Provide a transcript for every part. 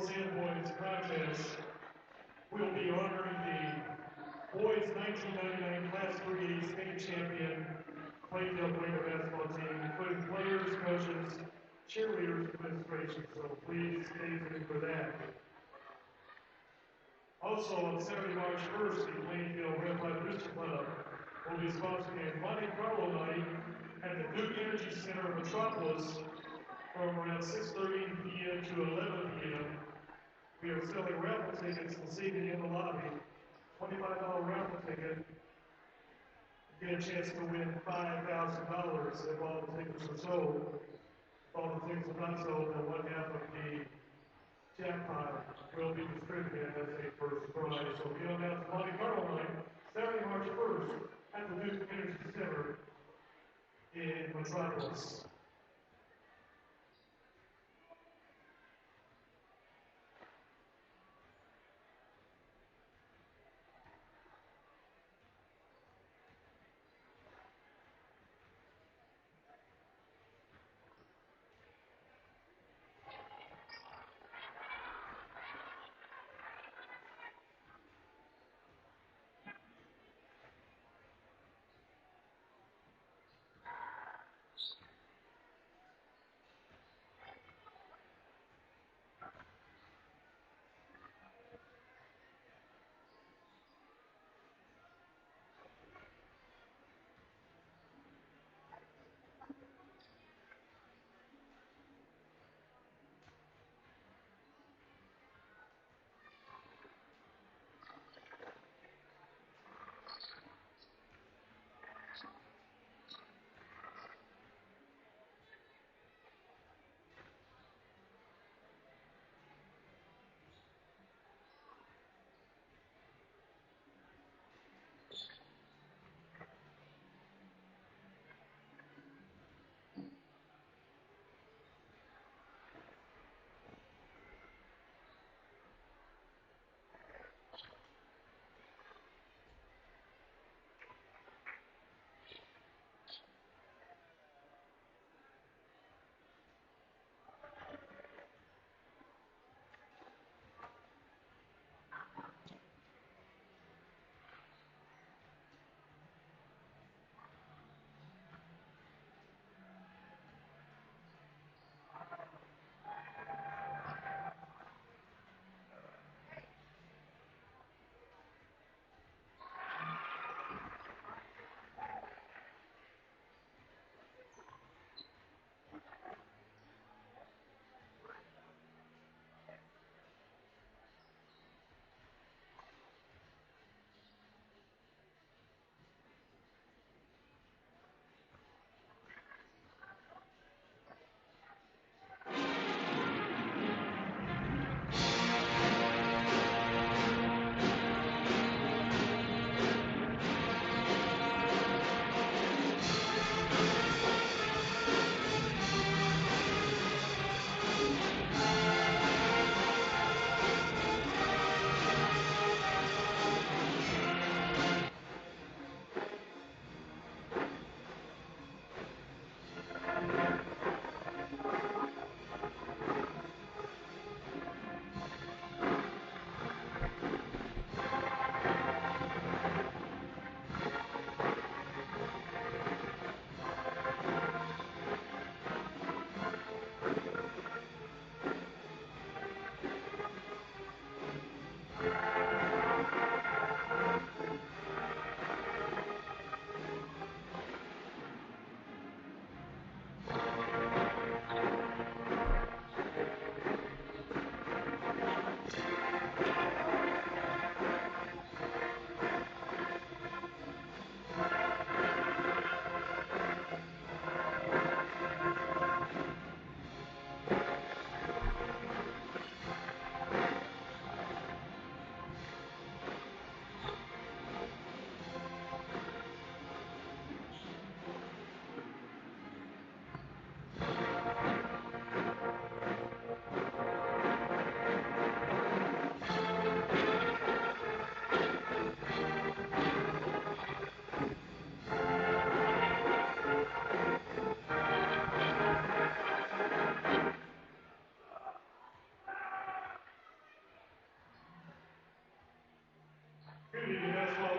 girls and boys contest, we'll be honoring the boys 1999 Class 3A state champion Plainfield Waco basketball team, including players, coaches, cheerleaders, administration. So please stay tuned for that. Also on Saturday, March 1st, the Plainfield Red Light Booster Club will be sponsoring a Monte Carlo night at the Duke Energy Center of Metropolis from around 6:30 p.m. to 11 p.m. We are selling raffle tickets this evening in the lobby. $25 raffle ticket. You get a chance to win $5,000 if all the tickets are sold. If all the tickets are not sold, then one half of the jackpot will be distributed as a first prize. So get on out to Monte Carlo night, Saturday, March 1st, at the Duke Energy Center in Metropolis.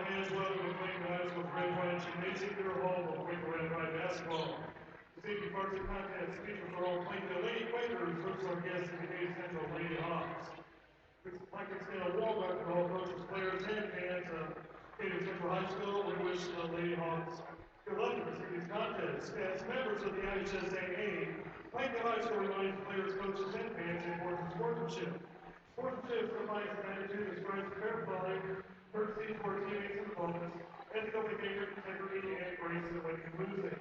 fans, welcome to Plainfield High School Red White Gymnasium, your home of Quaker Red White basketball. This evening, parts of contest features our own Plainfield Lady Quakers versus our guests in the Central Lady Hawks. We'd like to extend a warm welcome to all coaches, players, and fans of Plainfield Central High School. We wish the Lady Hawks good luck in this evening's contest. As members of the IHSAA, Plainfield High School reminds players, coaches, and fans the importance of sportsmanship. Sportsmanship provides an attitude that strives for fair play, courtesy for teammates and opponents, ethical behavior, integrity, and grace in winning and losing.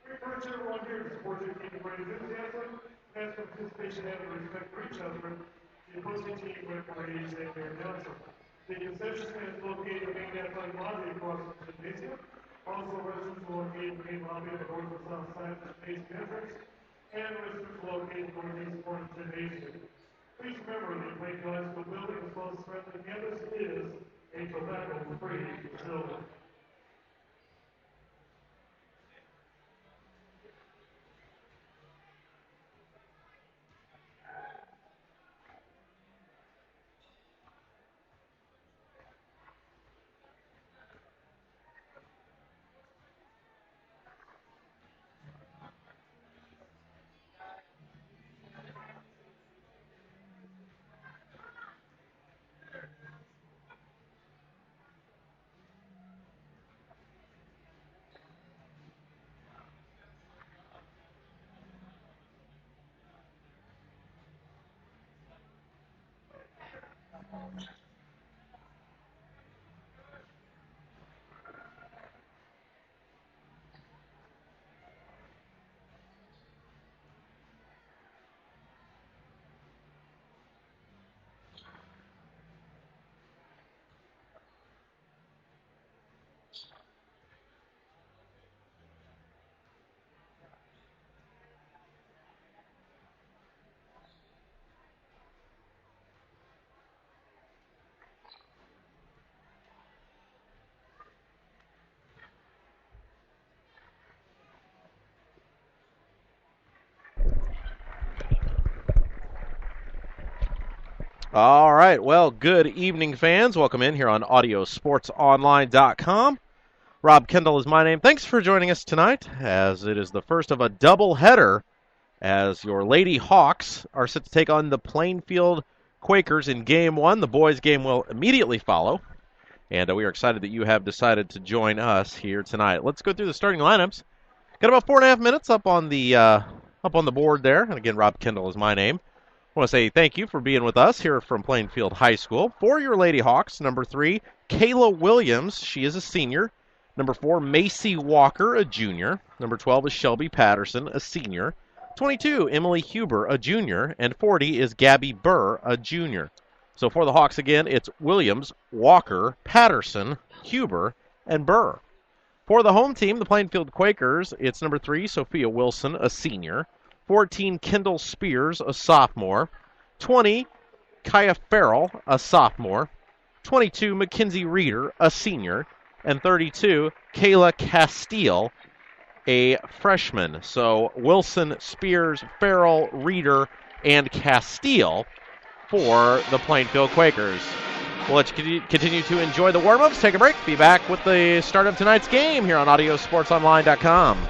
We encourage everyone here to support your team with great enthusiasm, as participation and respect for each other, the opposing team with praise and their announcer. The concession stand is located in the main athletic lobby across the gymnasium. Also, restrooms are located in the main lobby on the north and south side of the gymnasium entrance, and restrooms are located in the northeast corner of the gymnasium. Please remember the Plainfield High School building, as well as the rest of the campus, is a tobacco-free facility. All right, well, good evening, fans. Welcome in here on AudioSportsOnline.com. Rob Kendall is my name. Thanks for joining us tonight, as it is the first of a doubleheader, as your Lady Hawks are set to take on the Plainfield Quakers in Game 1. The boys' game will immediately follow, and we are excited that you have decided to join us here tonight. Let's go through the starting lineups. Got about 4.5 minutes up on the board there, and again, Rob Kendall is my name. I want to say thank you for being with us here from Plainfield High School. For your Lady Hawks, number 3, Kayla Williams. She is a senior. Number 4, Macy Walker, a junior. Number 12 is Shelby Patterson, a senior. 22, Emily Huber, a junior. And 40 is Gabby Burr, a junior. So for the Hawks again, it's Williams, Walker, Patterson, Huber, and Burr. For the home team, the Plainfield Quakers, it's number 3, Sophia Wilson, a senior. 14, Kendall Spears, a sophomore. 20, Kaya Farrell, a sophomore. 22, Mackenzie Reeder, a senior. And 32, Kayla Castile, a freshman. So Wilson, Spears, Farrell, Reeder, and Castile for the Plainfield Quakers. We'll let you continue to enjoy the warm-ups. Take a break. Be back with the start of tonight's game here on AudioSportsOnline.com.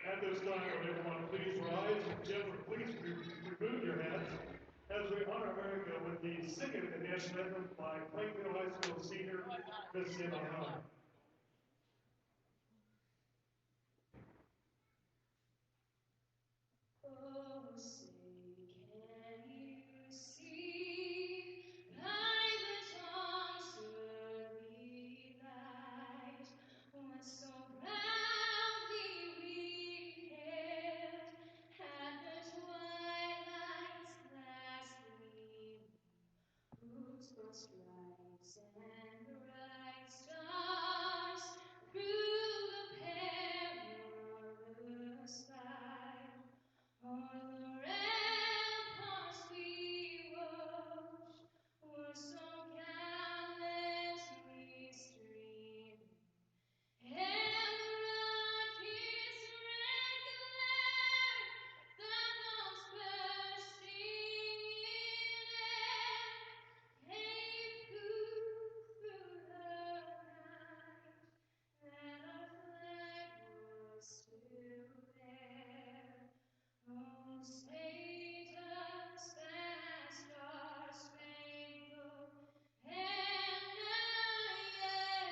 At this time, would everyone please rise and gentlemen, please remove your hats as we honor America with the singing of the national anthem by Plainfield High School senior Miss Emma Hunt. Oh, say, can you see by the dawn's early light what so proudly we hailed at the twilight's last gleam, whose broad stripes and bright stars through the perilous fight o'er the ramparts we watched were so gallantly streamed, and the rocket's red glare, the bombs bursting in air, gave proof through the night that our flag was still there. Oh, state us that star-spangled banner yet wave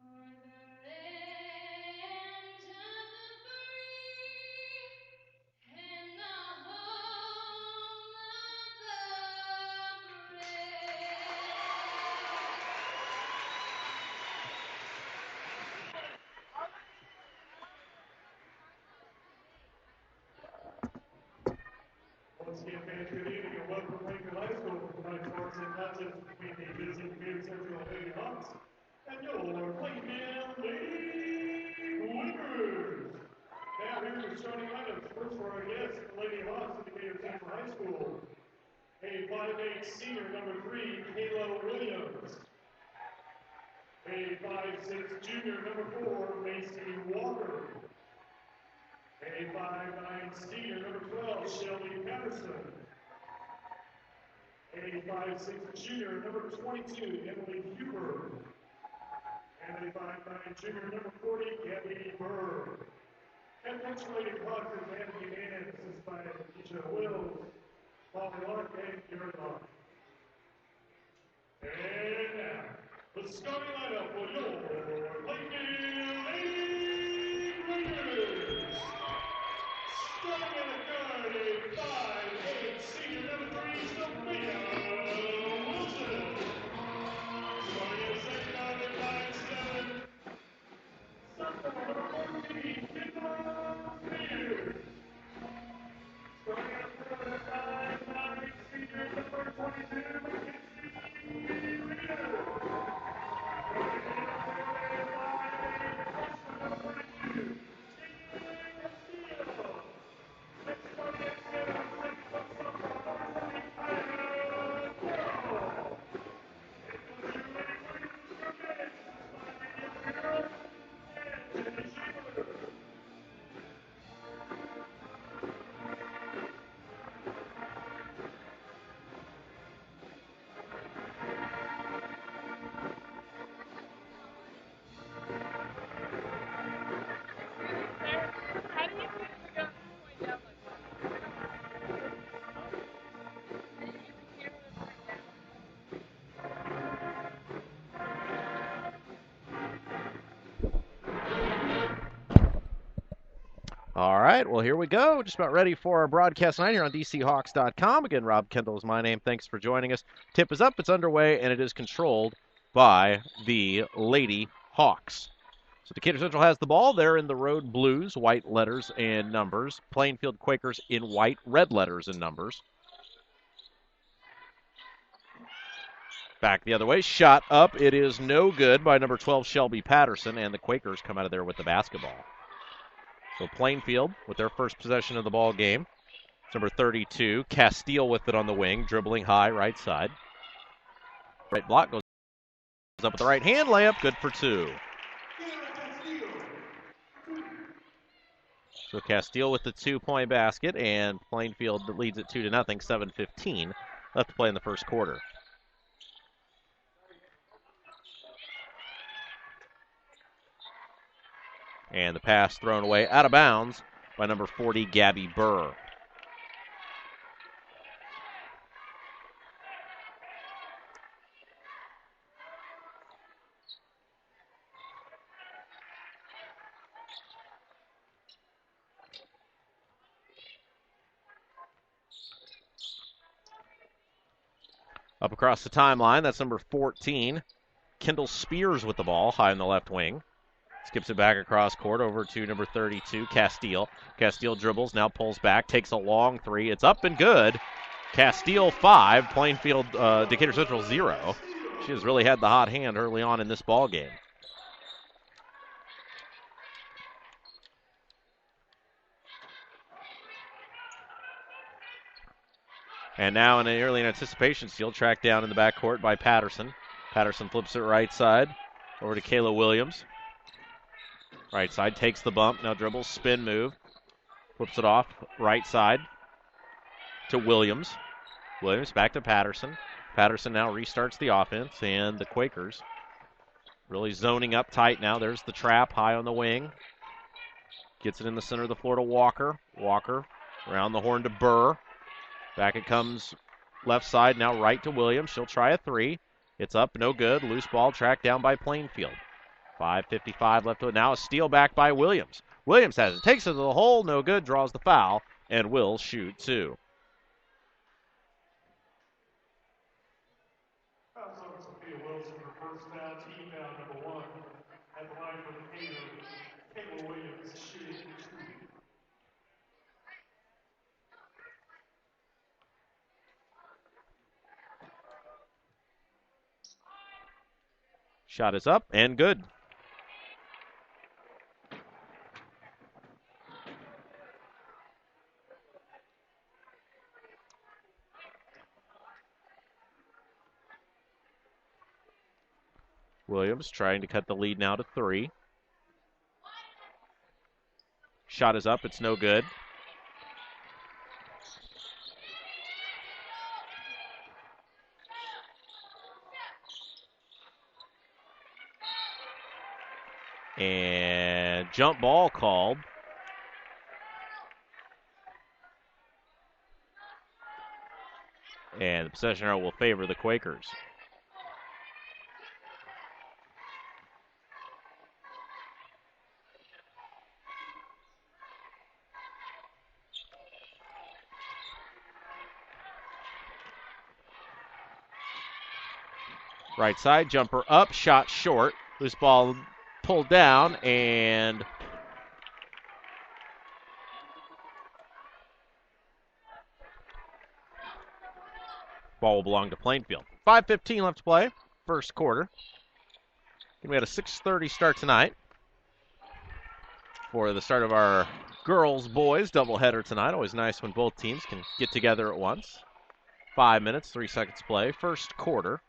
o'er the land of the free and the home of the brave. Once again, fans, good evening and welcome to Plainfield High School for tonight's varsity contest between the visiting Community Central Lady Hawks and your Plainfield Lady Quakers. Now here's your starting lineups. First for our guests, the Lady Hawks at Decatur Central High School. A 5'8" senior, number 3, Kayla Williams. A 5'6" junior, number 4, Macy Walker. A 5'9" senior, number 12, Shelby Patterson. A 5'6" junior, number 22, Emily Huber. And a 5'9" junior, number 40, Gabby Burr. And punctuating Hawks is Anthony Mann, assisted by Keisha Wills, Paul Clark, and Garrett Hawk. And now, the starting lineup for your Plainfield Lady Quakers. Starting in the guard, a 5'8" senior, number 3, Sophia Wilson. Starting in the second guard, a 5'7", sophomore, number 14, Kendall Spears. Starting in the third, a 5'9" senior, number 22, Mackenzie Reader. Starting in the fourth, a 5'8" freshman, number 42, Taylor Castillo. Next starting at center, second foot sophomore, number 40, Ira Carroll. Into the Lady Quakers scrimmage, by Lydia Carroll and Jenny Shaver. How do you feel to go point down like that? And you can hear it right down. All right, well, here we go. Just about ready for our broadcast tonight here on DCHawks.com. Again, Rob Kendall is my name. Thanks for joining us. Tip is up, it's underway, and it is controlled by the Lady Hawks. So Decatur Central has the ball. They're in the road blues, white letters and numbers. Plainfield Quakers in white, red letters and numbers. Back the other way, shot up. It is no good by number 12, Shelby Patterson, and the Quakers come out of there with the basketball. So Plainfield with their first possession of the ball game. It's number 32, Castile with it on the wing, dribbling high right side. Right block goes up with the right hand layup, good for two. So Castile with the 2-point basket, and Plainfield leads it 2-0, 7:15 left to play in the first quarter. And the pass thrown away out of bounds by number 40, Gabby Burr. Up across the timeline, that's number 14, Kendall Spears with the ball, high in the left wing. Skips it back across court over to number 32, Castile. Castile dribbles, now pulls back, takes a long three. It's up and good. Castile 5, Plainfield, Decatur Central 0. She has really had the hot hand early on in this ball game. And now in an early anticipation steal, tracked down in the backcourt by Patterson. Patterson flips it right side over to Kayla Williams. Right side, takes the bump, now dribbles, spin move. Flips it off, right side to Williams. Williams back to Patterson. Patterson now restarts the offense, and the Quakers really zoning up tight now. There's the trap, high on the wing. Gets it in the center of the floor to Walker. Walker around the horn to Burr. Back it comes left side, now right to Williams. She'll try a three. It's up, no good. Loose ball tracked down by Plainfield. 5:55 left to it. Now a steal back by Williams. Williams has it, takes it to the hole, no good, draws the foul, and will shoot two. Foul on Sophia Wilson for first foul, team foul number 1. At the line for Decatur, Kayla Williams shooting 2. Shot is up and good. Williams trying to cut the lead now to 3. Shot is up, it's no good. And jump ball called. And the possession arrow will favor the Quakers. Right side, jumper up, shot short. Loose ball pulled down, and ball will belong to Plainfield. 5:15 left to play, first quarter. And we had a 6:30 start tonight for the start of our girls-boys doubleheader tonight. Always nice when both teams can get together at once. 5 minutes, 3 seconds to play, first quarter.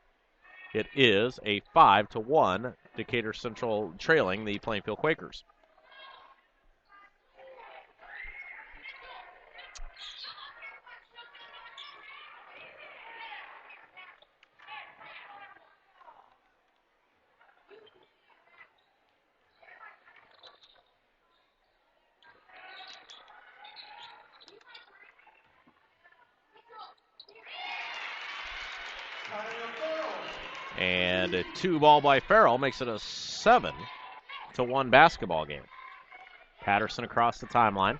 It is a 5-1 Decatur Central trailing the Plainfield Quakers. And a 2-ball by Farrell makes it a 7-1 basketball game. Patterson across the timeline.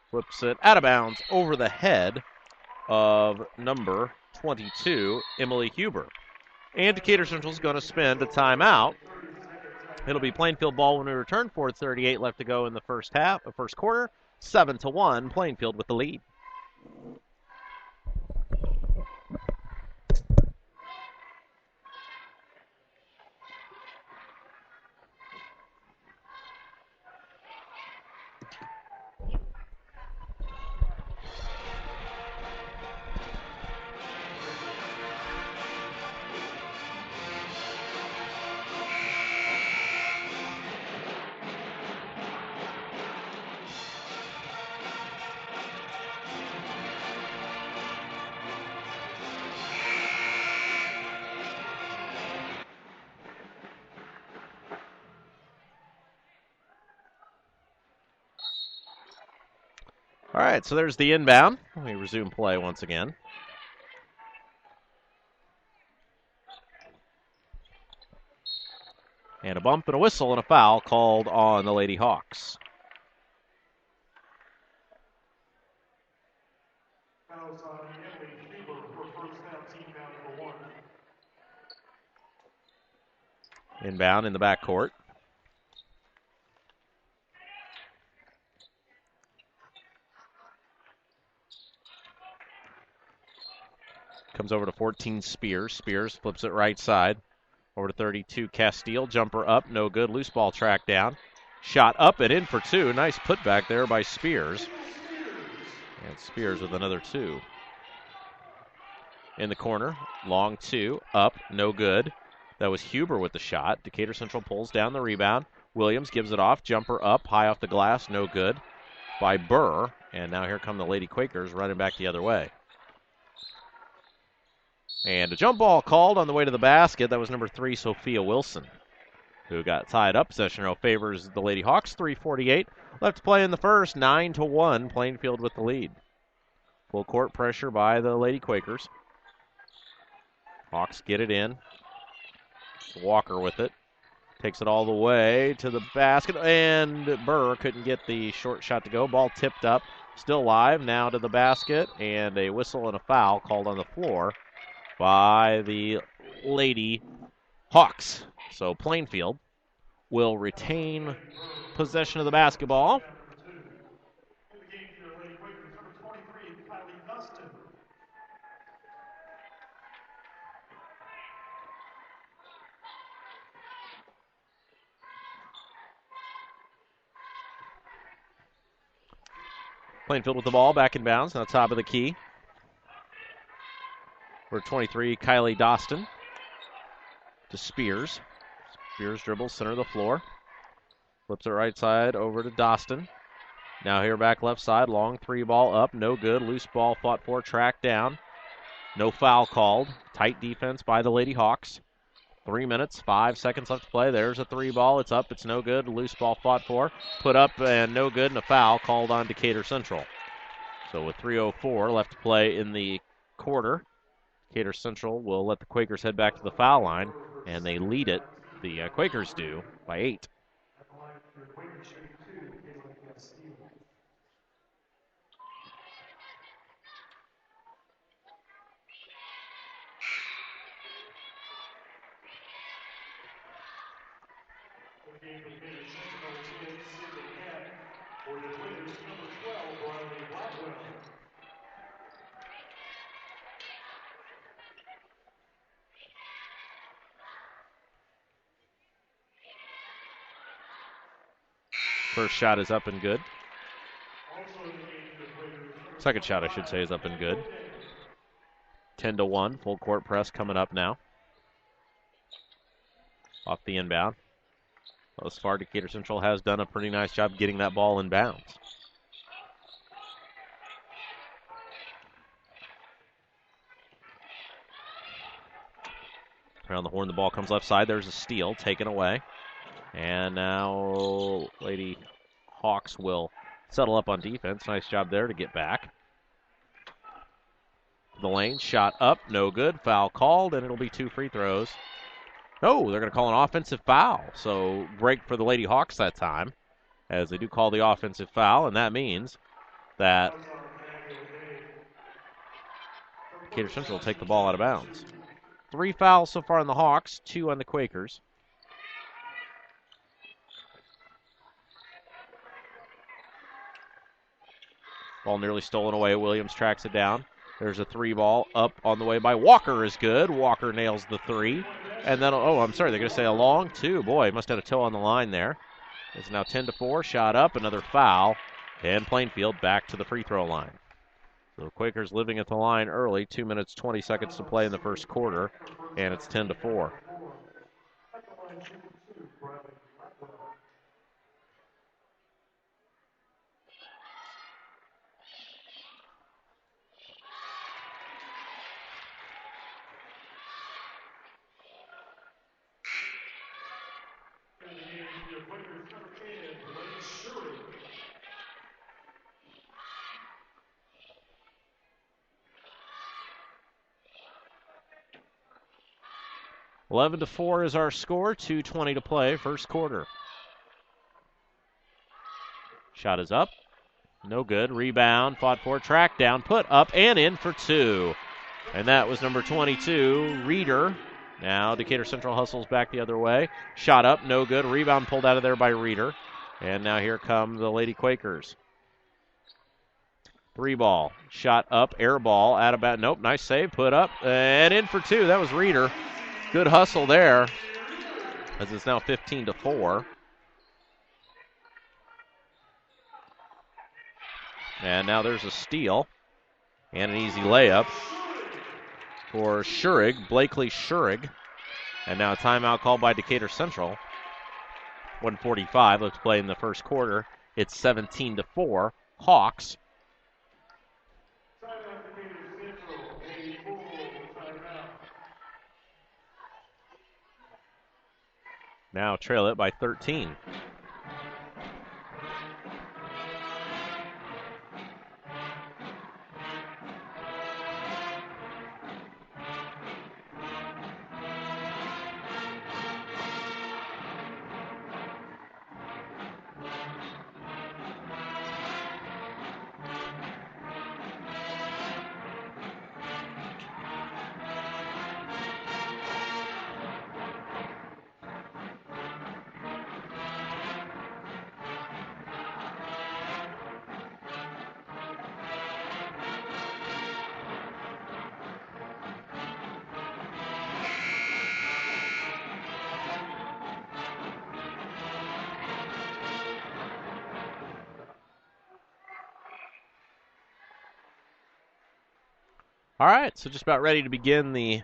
Flips it out of bounds over the head of number 22, Emily Huber. And Decatur Central is going to spend a timeout. It'll be Plainfield ball when we return. 4:38 left to go in the first quarter. 7-1, Plainfield with the lead. right, so there's the inbound. We resume play once again. And a bump and a whistle and a foul called on the Lady Hawks. Fouls on Emily Huber for first down, team down number 1. Inbound in the backcourt. Comes over to 14 Spears. Spears flips it right side. Over to 32 Castile. Jumper up, no good. Loose ball tracked down. Shot up and in for 2. Nice putback there by Spears. And Spears with another 2. In the corner, long 2, up, no good. That was Huber with the shot. Decatur Central pulls down the rebound. Williams gives it off. Jumper up, high off the glass, no good by Burr. And now here come the Lady Quakers running back the other way. And a jump ball called on the way to the basket. That was number 3, Sophia Wilson, who got tied up. Possession arrow favors the Lady Hawks. 3:48 left to play in the first. 9-1, Plainfield with the lead. Full court pressure by the Lady Quakers. Hawks get it in. Walker with it. Takes it all the way to the basket, and Burr couldn't get the short shot to go. Ball tipped up, still live, now to the basket, and a whistle and a foul called on the floor by the Lady Hawks. So Plainfield will retain possession of the basketball. In the game for the Lady Quakers, number 23, Kylie Dustin. Plainfield with the ball, back in bounds, on the top of the key. For 23, Kylie Dostin to Spears. Spears dribbles, center of the floor. Flips it right side over to Dostin. Now here back left side, long 3 ball up, no good. Loose ball fought for, tracked down. No foul called. Tight defense by the Lady Hawks. 3 minutes, 5 seconds left to play. There's a 3 ball. It's up. It's no good. Loose ball fought for. Put up and no good, and a foul called on Decatur Central. So with 3:04 left to play in the quarter, Decatur Central will let the Quakers head back to the foul line, and they lead it. The Quakers do by 8. At the line for the Quakers shooting 2, Kayla Castile. The game for Decatur Central, number 10, Sydney Heck. For the Quakers, number 12, Riley Blackwell. First shot is up and good. Also in the game for the Quakers, Second shot, I should say, is up and good. 10-1, full court press coming up now. Off the inbound. Thus far, Decatur Central has done a pretty nice job getting that ball in bounds. Around the horn, the ball comes left side. There's a steal taken away. And now Lady Hawks will settle up on defense. Nice job there to get back. The lane, shot up, no good. Foul called, and it'll be 2 free throws. No, they're going to call an offensive foul. So break for the Lady Hawks that time, as they do call the offensive foul, and that means that Decatur Central will take the ball out of bounds. 3 fouls so far on the Hawks, 2 on the Quakers. Ball nearly stolen away. Williams tracks it down. There's a 3 ball up on the way by Walker is good. Walker nails the 3. And then, oh, I'm sorry, they're going to say a long 2. Boy, must have had a toe on the line there. It's now 10-4. Shot up, another foul. And Plainfield back to the free throw line. So the Quakers living at the line early. 2 minutes, 20 seconds to play in the first quarter. And it's 10-4. at the line shooting 2, Riley Blackwell. In the game for the Quakers, number 10, Blaine Shuri. 11-4 is our score. 2:20 to play, first quarter. Shot is up. No good. Rebound. Fought for. Track down. Put up and in for two. And that was number 22, Reeder. Now Decatur Central hustles back the other way. Shot up. No good. Rebound pulled out of there by Reeder. And now here come the Lady Quakers. 3-ball. Shot up. Air ball. Out of bounds. Nope. Nice save. Put up. And in for two. That was Reeder. Good hustle there. As it's now 15-4. And now there's a steal and an easy layup for Schurig, Blakely Schurig. And now a timeout called by Decatur Central. 1:45 left to play in the first quarter. It's 17-4. Hawks. Now trail it by 13. All right, so just about ready to begin the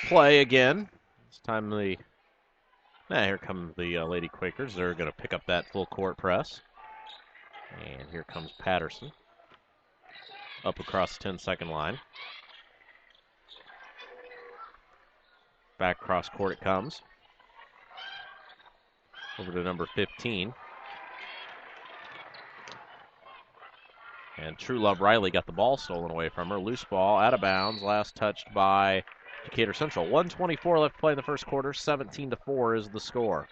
play again. This time here come the Lady Quakers. They're going to pick up that full court press. And here comes Patterson. Up across the 10-second line. Back cross court it comes. Over to number 15. And True Love Riley got the ball stolen away from her. Loose ball, out of bounds. Last touched by Decatur Central. 1:24 left to play in the first quarter. 17-4 is the score.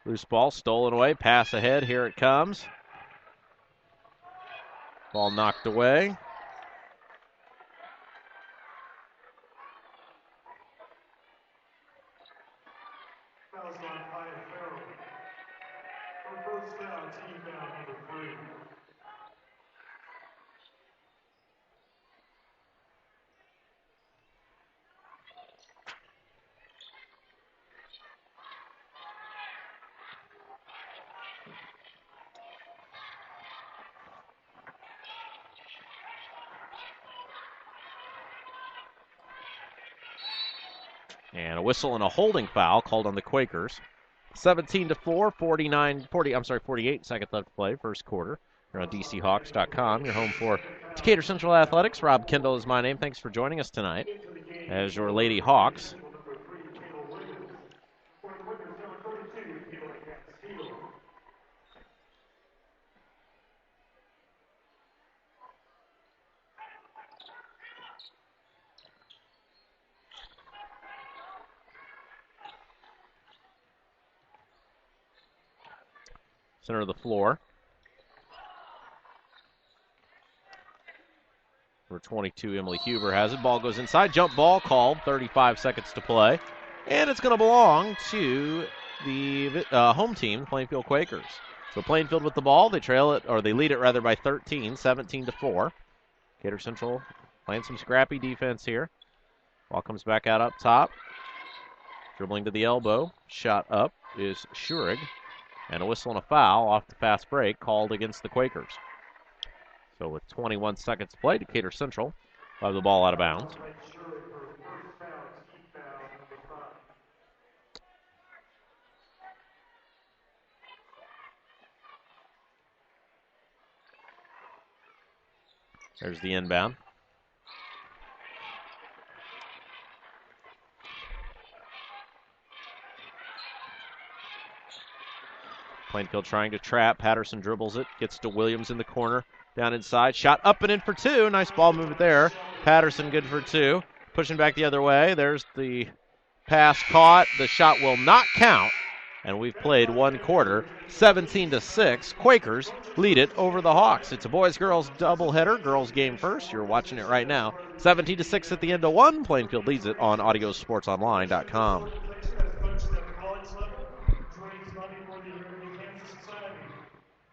Loose ball stolen away. Pass ahead. Here it comes. Ball knocked away. Fouls on Hyatt Farrell. For first down, team foul number 3. And a whistle and a holding foul called on the Quakers. 17-4, 48 seconds left to play, first quarter. You're on DCHawks.com, your home for Decatur Central Athletics. Rob Kendall is my name. Thanks for joining us tonight as your Lady Hawks. Center of the floor. Number 22, Emily Huber has it. Ball goes inside. Jump ball called. 35 seconds to play. And it's going to belong to the home team, the Plainfield Quakers. So Plainfield with the ball. They trail it, or they lead it rather by 13, 17-4. Decatur Central playing some scrappy defense here. Ball comes back out up top. Dribbling to the elbow. Shot up is Schurig. And a whistle and a foul off the fast break called against the Quakers. So with 21 seconds to play, Decatur Central will have the ball out of bounds. There's the inbound. Plainfield trying to trap. Patterson dribbles it, gets to Williams in the corner, down inside. Shot up and in for two. Nice ball movement there. Patterson good for two. Pushing back the other way. There's the pass caught. The shot will not count. And we've played one quarter. 17-6. Quakers lead it over the Hawks. It's a boys-girls doubleheader. Girls game first. You're watching it right now. 17-6 at the end of one. Plainfield leads it on audiosportsonline.com.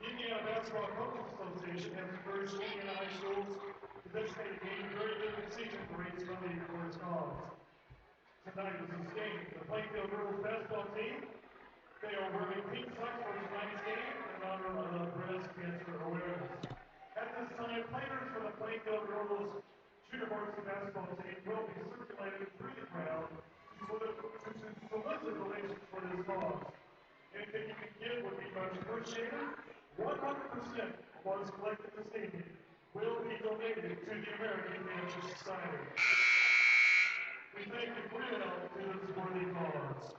Indiana Basketball Coaches Association has encouraged Indiana high schools to participate in a very good season for each funding for its cause. Tonight is this game. The Plainfield Girls basketball team, they are wearing pink socks for tonight's game in honor of breast cancer awareness. At this time, players for the Plainfield Girls junior varsity basketball team will be circulated through the crowd to solicit donations for this cause. Anything you can give would be much appreciated. 100% of what is collected this evening will be donated to the American Cancer Society. We thank you for your help to this worthy cause.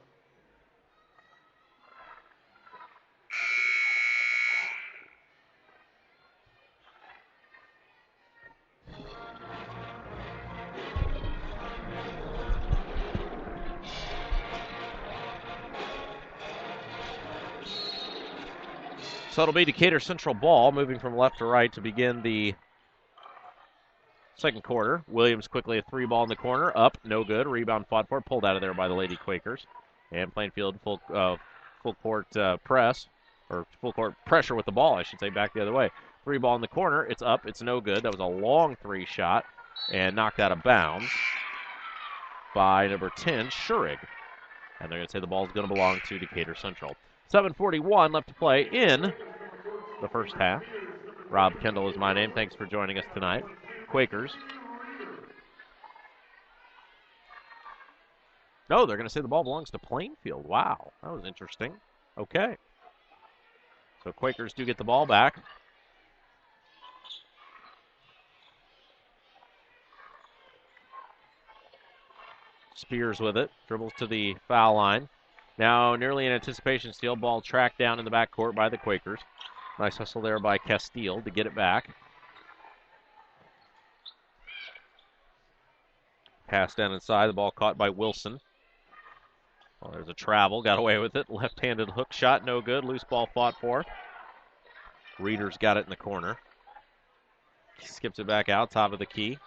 So it'll be Decatur Central ball, moving from left to right to begin the second quarter. Williams quickly a three ball in the corner, up, no good. Rebound fought for, pulled out of there by the Lady Quakers. And Plainfield full court press, or full court pressure with the ball, I should say, back the other way. Three ball in the corner, it's up, it's no good. That was a long three shot and knocked out of bounds by number 10, Schurig. And they're going to say the ball's going to belong to Decatur Central. 7:41 left to play in the first half. Rob Kendall is my name. Thanks for joining us tonight. Quakers. No, they're going to say the ball belongs to Plainfield. Wow, that was interesting. Okay. So Quakers do get the ball back. Spears with it. Dribbles to the foul line. Now nearly an anticipation steal. Ball tracked down in the backcourt by the Quakers. Nice hustle there by Castile to get it back. Pass down inside. The ball caught by Wilson. Well, there's a travel. Got away with it. Left-handed hook shot. No good. Loose ball fought for. Reeder's got it in the corner. Skips it back out. Top of the key.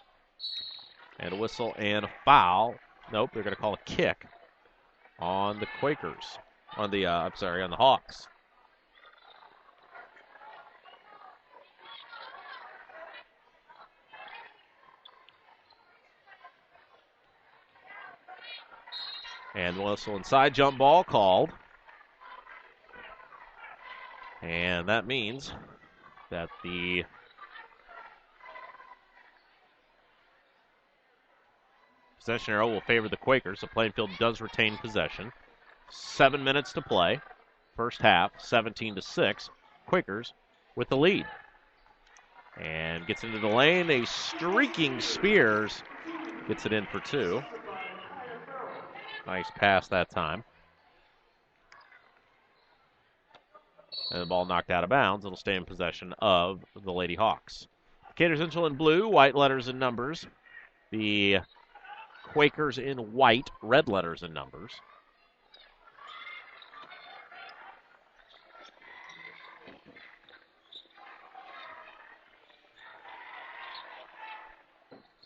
And a whistle and a foul. Nope, they're going to call a kick on the Quakers. On the Hawks. And the whistle inside, jump ball called. And that means that the possession arrow will favor the Quakers. So Plainfield does retain possession. 7 minutes to play. First half, 17-6. Quakers with the lead. And gets into the lane. A streaking Spears gets it in for two. Nice pass that time. And the ball knocked out of bounds. It'll stay in possession of the Lady Hawks. Decatur Central in blue, white letters and numbers. The Quakers in white, red letters and numbers.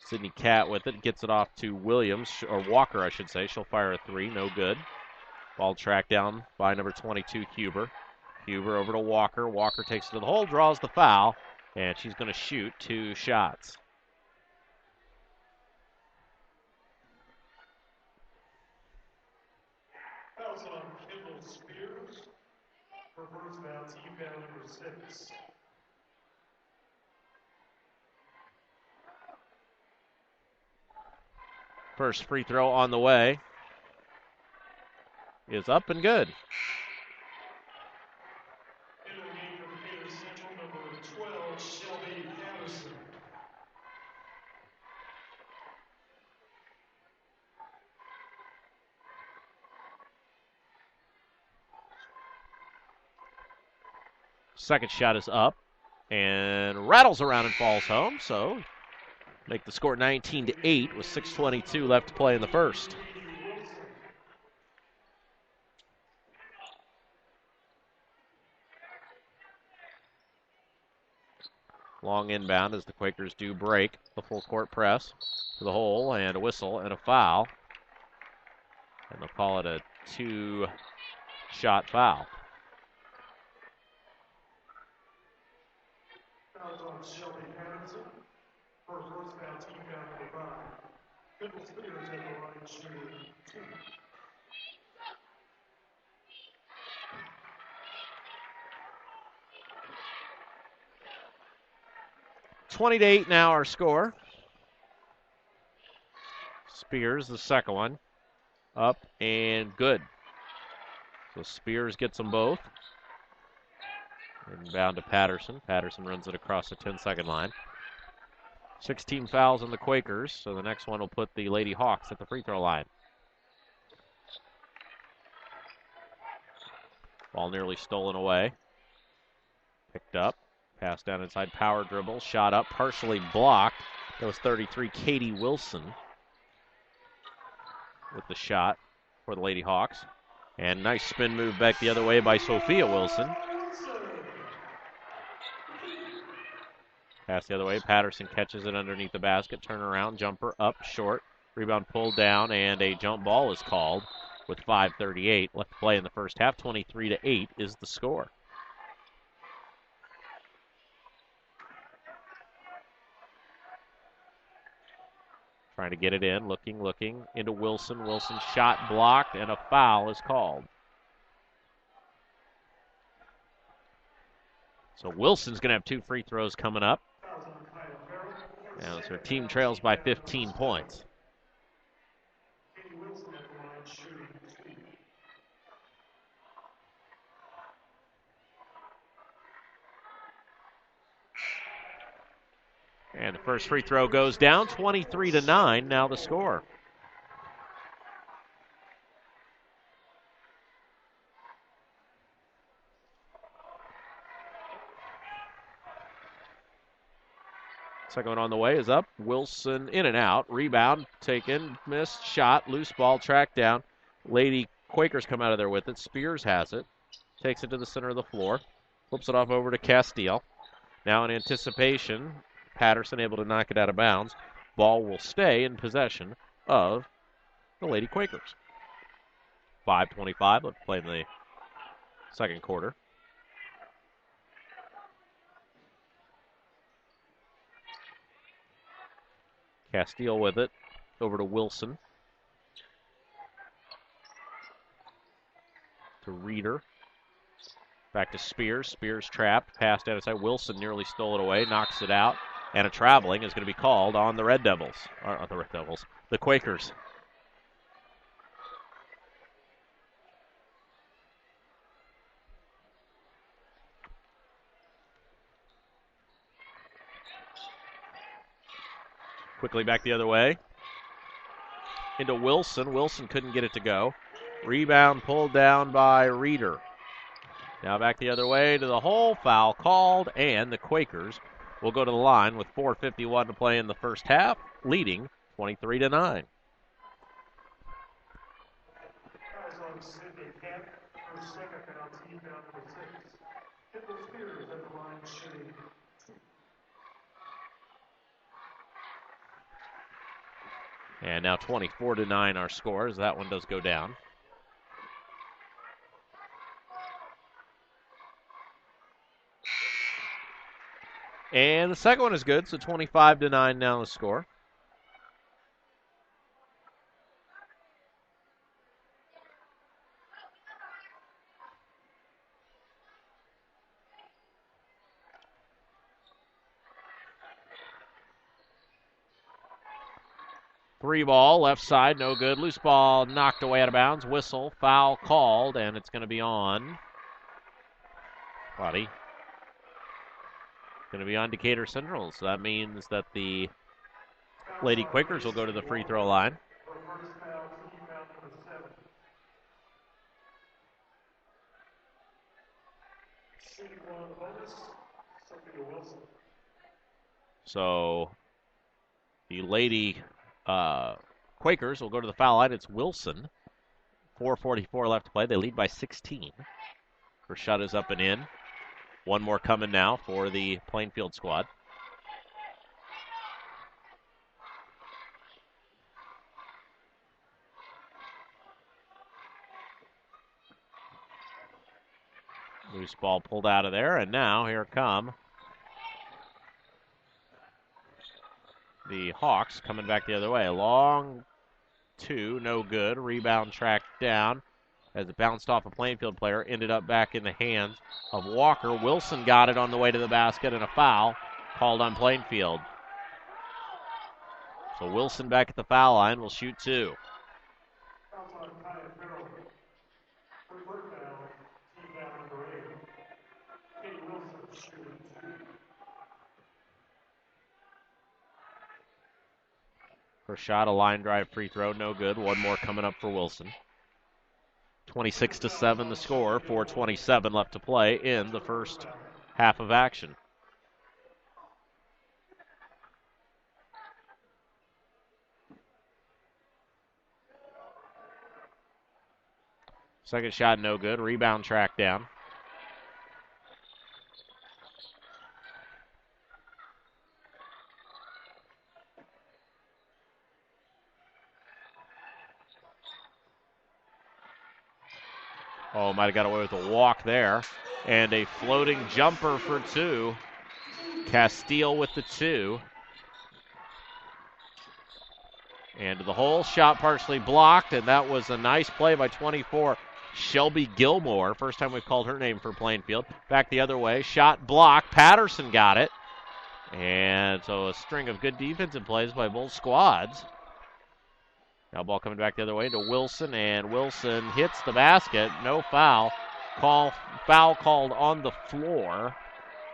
Sydney Catt with it, gets it off to Williams, or Walker, I should say. She'll fire a three, no good. Ball tracked down by number 22, Huber. Huber over to Walker. Walker takes it to the hole, draws the foul, and she's going to shoot two shots. That was on Kendall Spears for first down, team down number 6. First free throw on the way is up and good. In the game for Decatur Central, number 12, Shelby Patterson. Second shot is up and rattles around and falls home. So make the score 19-8 with 6:22 left to play in the first. Long inbound as the Quakers do break the full court press to the hole, and a whistle and a foul. And they'll call it a 2-shot foul. Fouls on Shelby Patterson. Her first foul, team foul number 5. Kendall Spears at the line shooting 2. $20-8 now our score. Spears, the second one, up and good. So Spears gets them both. Inbound to Patterson. Patterson runs it across the 10-second line. 16 fouls on the Quakers, so the next one will put the Lady Hawks at the free throw line. Ball nearly stolen away. Picked up. Pass down inside, power dribble, shot up, partially blocked. That was 33, Katie Wilson with the shot for the Lady Hawks. And nice spin move back the other way by Sophia Wilson. Pass the other way, Patterson catches it underneath the basket, turnaround, jumper up, short, rebound pulled down, and a jump ball is called with 5:38 left to play in the first half. 23-8 is the score. Trying to get it in, looking into Wilson. Wilson's shot blocked, and a foul is called. So Wilson's going to have 2 free throws coming up. Now as her team trails by 15 points. And the first free throw goes down, 23-9, now the score. Second one on the way is up. Wilson in and out. Rebound taken, missed, shot, loose ball, tracked down. Lady Quakers come out of there with it. Spears has it. Takes it to the center of the floor. Flips it off over to Castile. Now in anticipation, Patterson able to knock it out of bounds. Ball will stay in possession of the Lady Quakers. 5:25 left to play in the second quarter. Castile with it. Over to Wilson. To Reeder. Back to Spears. Spears trapped. Passed out inside. Wilson nearly stole it away. Knocks it out. And a traveling is going to be called on the Red Devils. Or not the Red Devils. The Quakers. Quickly back the other way. Into Wilson. Wilson couldn't get it to go. Rebound pulled down by Reeder. Now back the other way to the hole. Foul called, and the Quakers will go to the line with 4:51 to play in the first half, leading 23-9. And now 24-9 our score as that one does go down. And the second one is good, so 25-9 now the score. Three ball, left side, no good. Loose ball knocked away out of bounds. Whistle, foul called, and it's going to be on Buddy. Going to be on Decatur Central, so that means that the Lady Quakers will go to the free throw line. Shooting one of the bonus, Sophia Wilson. So the Lady Quakers will go to the foul line. It's Wilson. 4:44 left to play. They lead by 16. Her shot is up and in. One more coming now for the Plainfield squad. Loose ball pulled out of there, and now here come the Hawks coming back the other way. Long two, no good. Rebound tracked down as it bounced off a Plainfield player, ended up back in the hands of Walker. Wilson got it on the way to the basket, and a foul called on Plainfield. So Wilson back at the foul line will shoot two. Foul on Kaya Farrell. Her third foul, team foul number 8. Katie Wilson shooting 2. Her shot, a line drive free throw, no good. One more coming up for Wilson. 26-7 the score, 4:27 left to play in the first half of action. Second shot, no good. Rebound tracked down. Oh, might have got away with a walk there. And a floating jumper for two. Castile with the two. And to the hole, shot partially blocked, and that was a nice play by 24, Shelby Gilmore. First time we've called her name for Plainfield. Back the other way, shot blocked. Patterson got it. And so a string of good defensive plays by both squads. Now ball coming back the other way to Wilson, and Wilson hits the basket. No foul. Foul called on the floor.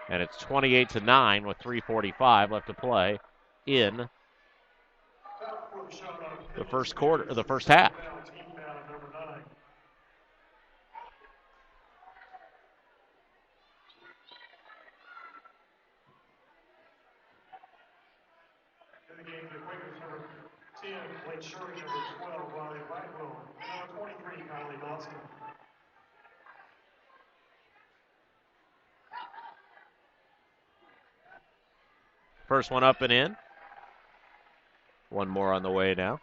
And it's 28-9 with 3:45 left to play in the first quarter, the first half. Team foul number 9. In the game, the Quakers number 10, Blake Shirley, number 12, Riley Blackwell, and number 23, Kylie Dawson. First one up and in. One more on the way now.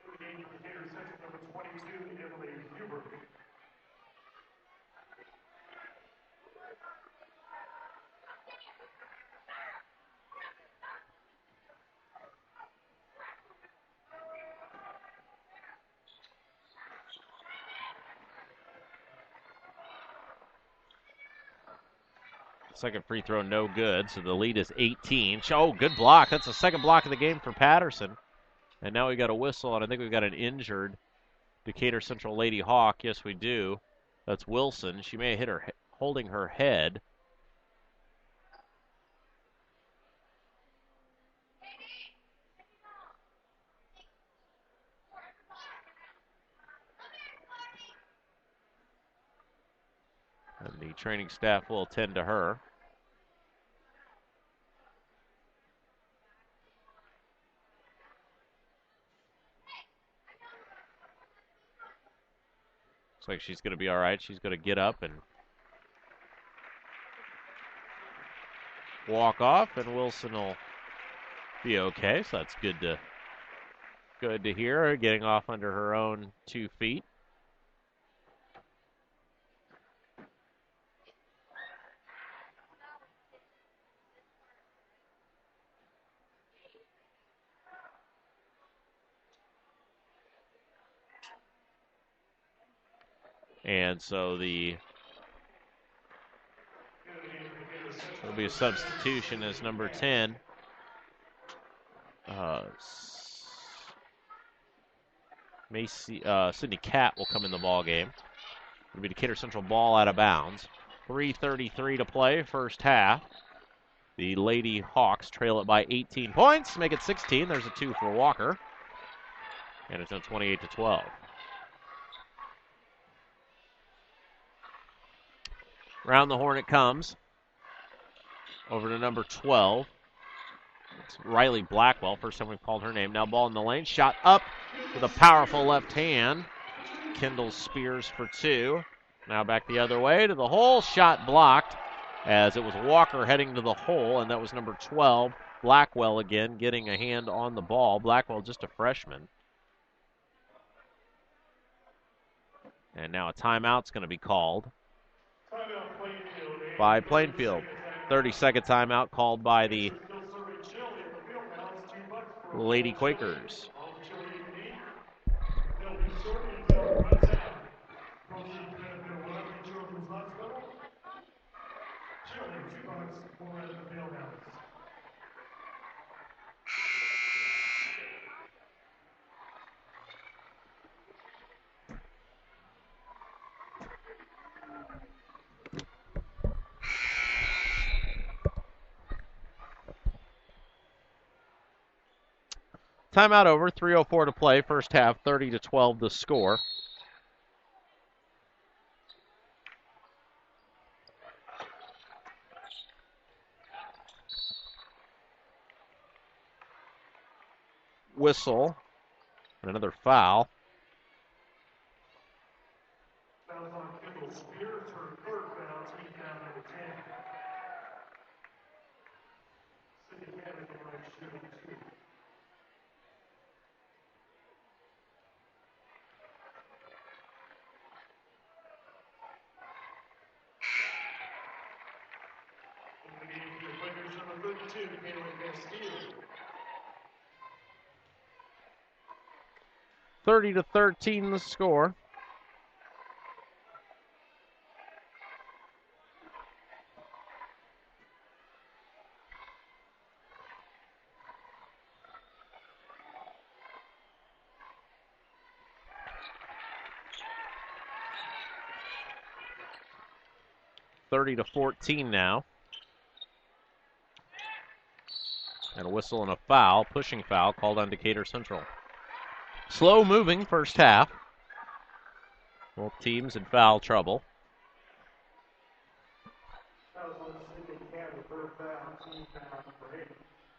In the game, Decatur Central, number 22, Emily Huber. Second free throw, no good, so the lead is 18. Oh, good block. That's the second block of the game for Patterson. And now we got a whistle, and I think we've got an injured Decatur Central Lady Hawk. Yes, we do. That's Wilson. She may have hit her, holding her head. And the training staff will attend to her. Looks like she's going to be all right. She's going to get up and walk off, and Wilson will be okay. So that's good to hear her getting off under her own 2 feet. And so there'll be a substitution as number 10. Sydney Catt will come in the ball game. It'll be Decatur Central ball out of bounds. 3:33 to play, first half. The Lady Hawks trail it by 18 points, make it 16. There's a 2 for Walker. And it's now 28-12. Round the horn it comes. Over to number 12. It's Riley Blackwell. First time we've called her name. Now ball in the lane. Shot up with a powerful left hand. Kendall Spears for 2. Now back the other way to the hole. Shot blocked as it was Walker heading to the hole, and that was number 12. Blackwell again getting a hand on the ball. Blackwell just a freshman. And now a timeout's going to be called by Plainfield. 30-second timeout called by the Lady Quakers. Timeout over, 3:04 to play. First half, 30-12 the score. Whistle and another foul. Foul on Kendall Spears, her third foul, team foul number 10. City Canada right shooting 2. In the game for the Quakers, number 32, Caitlin Castillo. 30-13 the score. Thirty to 14 now. And a whistle and a foul, pushing foul, called on Decatur Central. Slow moving first half. Both teams in foul trouble. Fouls on City Canada, third foul, team foul number 8.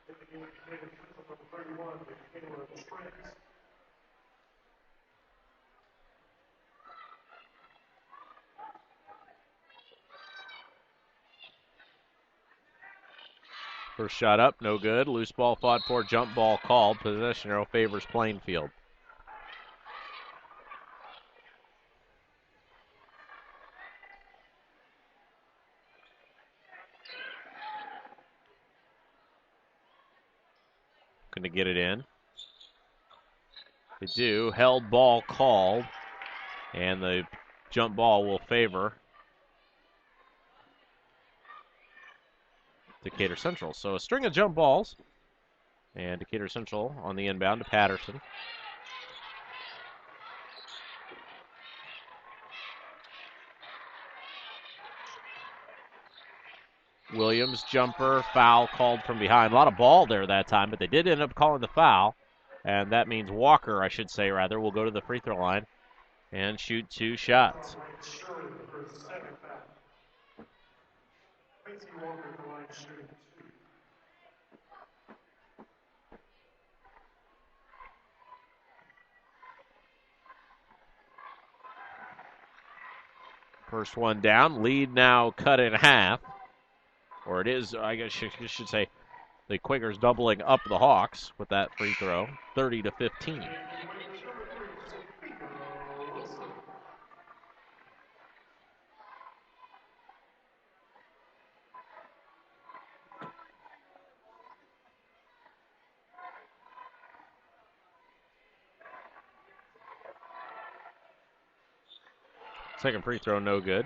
In the game, Decatur Central number 31, Michaela Springs. First shot up, no good. Loose ball fought for, jump ball called. Possession arrow favors Plainfield. Going to get it in. They do. Held ball called. And the jump ball will favor Decatur Central. So a string of jump balls. And Decatur Central on the inbound to Patterson. Williams jumper, foul called from behind. A lot of ball there that time, but they did end up calling the foul. And that means Walker, I should say, rather, will go to the free throw line and shoot 2 shots. Shirley for his second foul. Macy Walker at the line shooting 2. First one down. Lead now cut in half. Or it is, I guess you should say, the Quakers doubling up the Hawks with that free throw. 30-15. Second free throw, no good.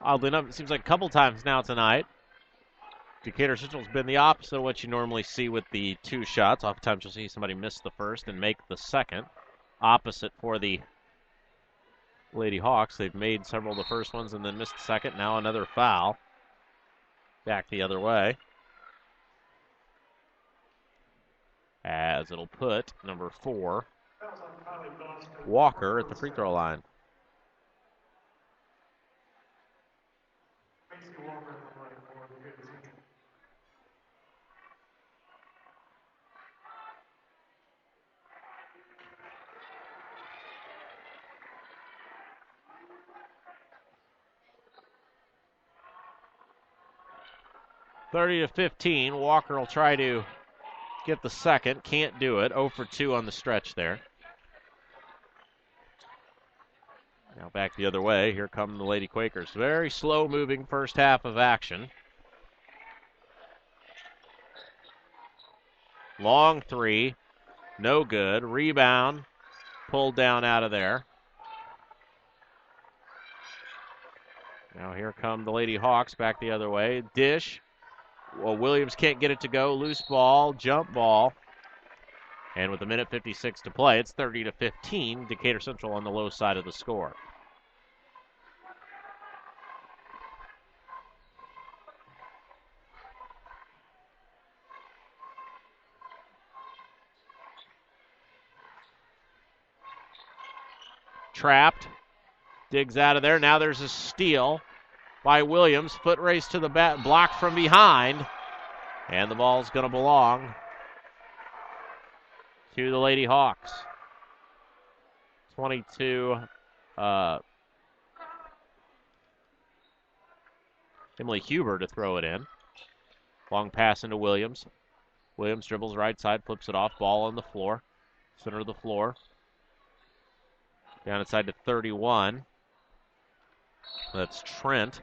Oddly enough, it seems like a couple times now tonight, Decatur Central's been the opposite of what you normally see with the 2 shots. Oftentimes you'll see somebody miss the first and make the second. Opposite for the Lady Hawks. They've made several of the first ones and then missed the second. Now another foul. Back the other way. as it'll put number 4, That was on Kylie Dawson. Walker, at the free throw line. Macy Walker in the line for the Gators Central. Thirty to 15. Walker will try to get the second. Can't do it. 0 for 2 on the stretch there. Now back the other way. Here come the Lady Quakers. Very slow moving first half of action. Long three. No good. Rebound. Pulled down out of there. Now here come the Lady Hawks back the other way. Dish. Well, Williams can't get it to go. Loose ball. Jump ball. And with 1:56 to play, it's 30 to 15. Decatur Central on the low side of the score. Trapped. Digs out of there. Now there's a steal by Williams. Foot race to the bat. Blocked from behind. And the ball's going to belong to the Lady Hawks. 22. Emily Huber to throw it in. Long pass into Williams. Williams dribbles right side, flips it off. Ball on the floor. Center of the floor. Down inside to 31. That's Trent.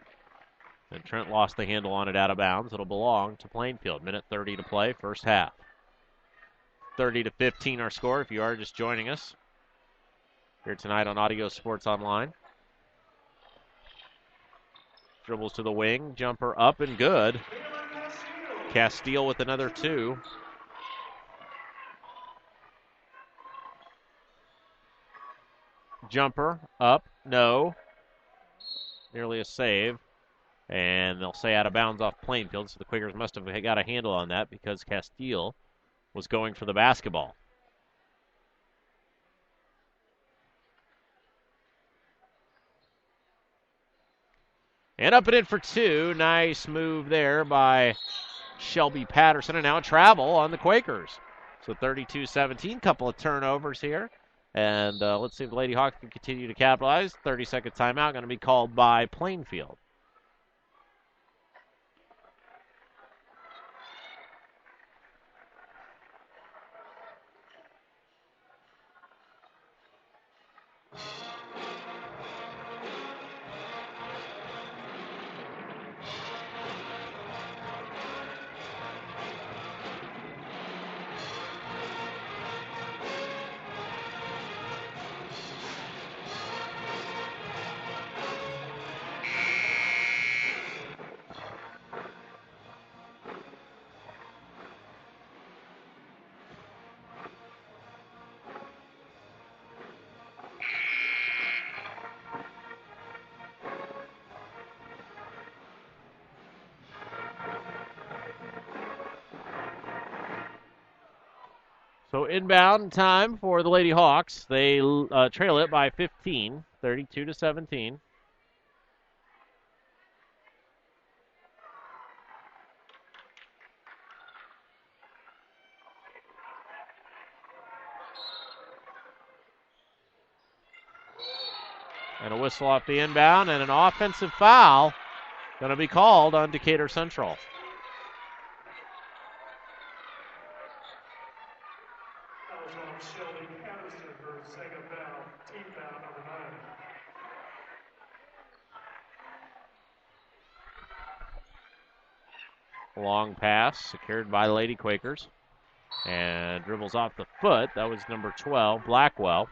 And Trent lost the handle on it out of bounds. It'll belong to Plainfield. 1:30 to play, first half. 30 to 15 our score if you are just joining us here tonight on Audio Sports Online. Dribbles to the wing, jumper up and good. Castile with another 2. Jumper up, no. Nearly a save. And they'll say out of bounds off Plainfield, so the Quakers must have got a handle on that because Castile was going for the basketball. And up and in for 2. Nice move there by Shelby Patterson. And now a travel on the Quakers. So 32-17, couple of turnovers here. And let's see if the Lady Hawks can continue to capitalize. 30-second timeout going to be called by Plainfield. So inbound time for the Lady Hawks. They trail it by 15, 32-17. And a whistle off the inbound and an offensive foul going to be called on Decatur Central. Shelby Patterson for second foul, team foul number 9. Long pass secured by the Lady Quakers. And dribbles off the foot. That was number 12, Blackwell.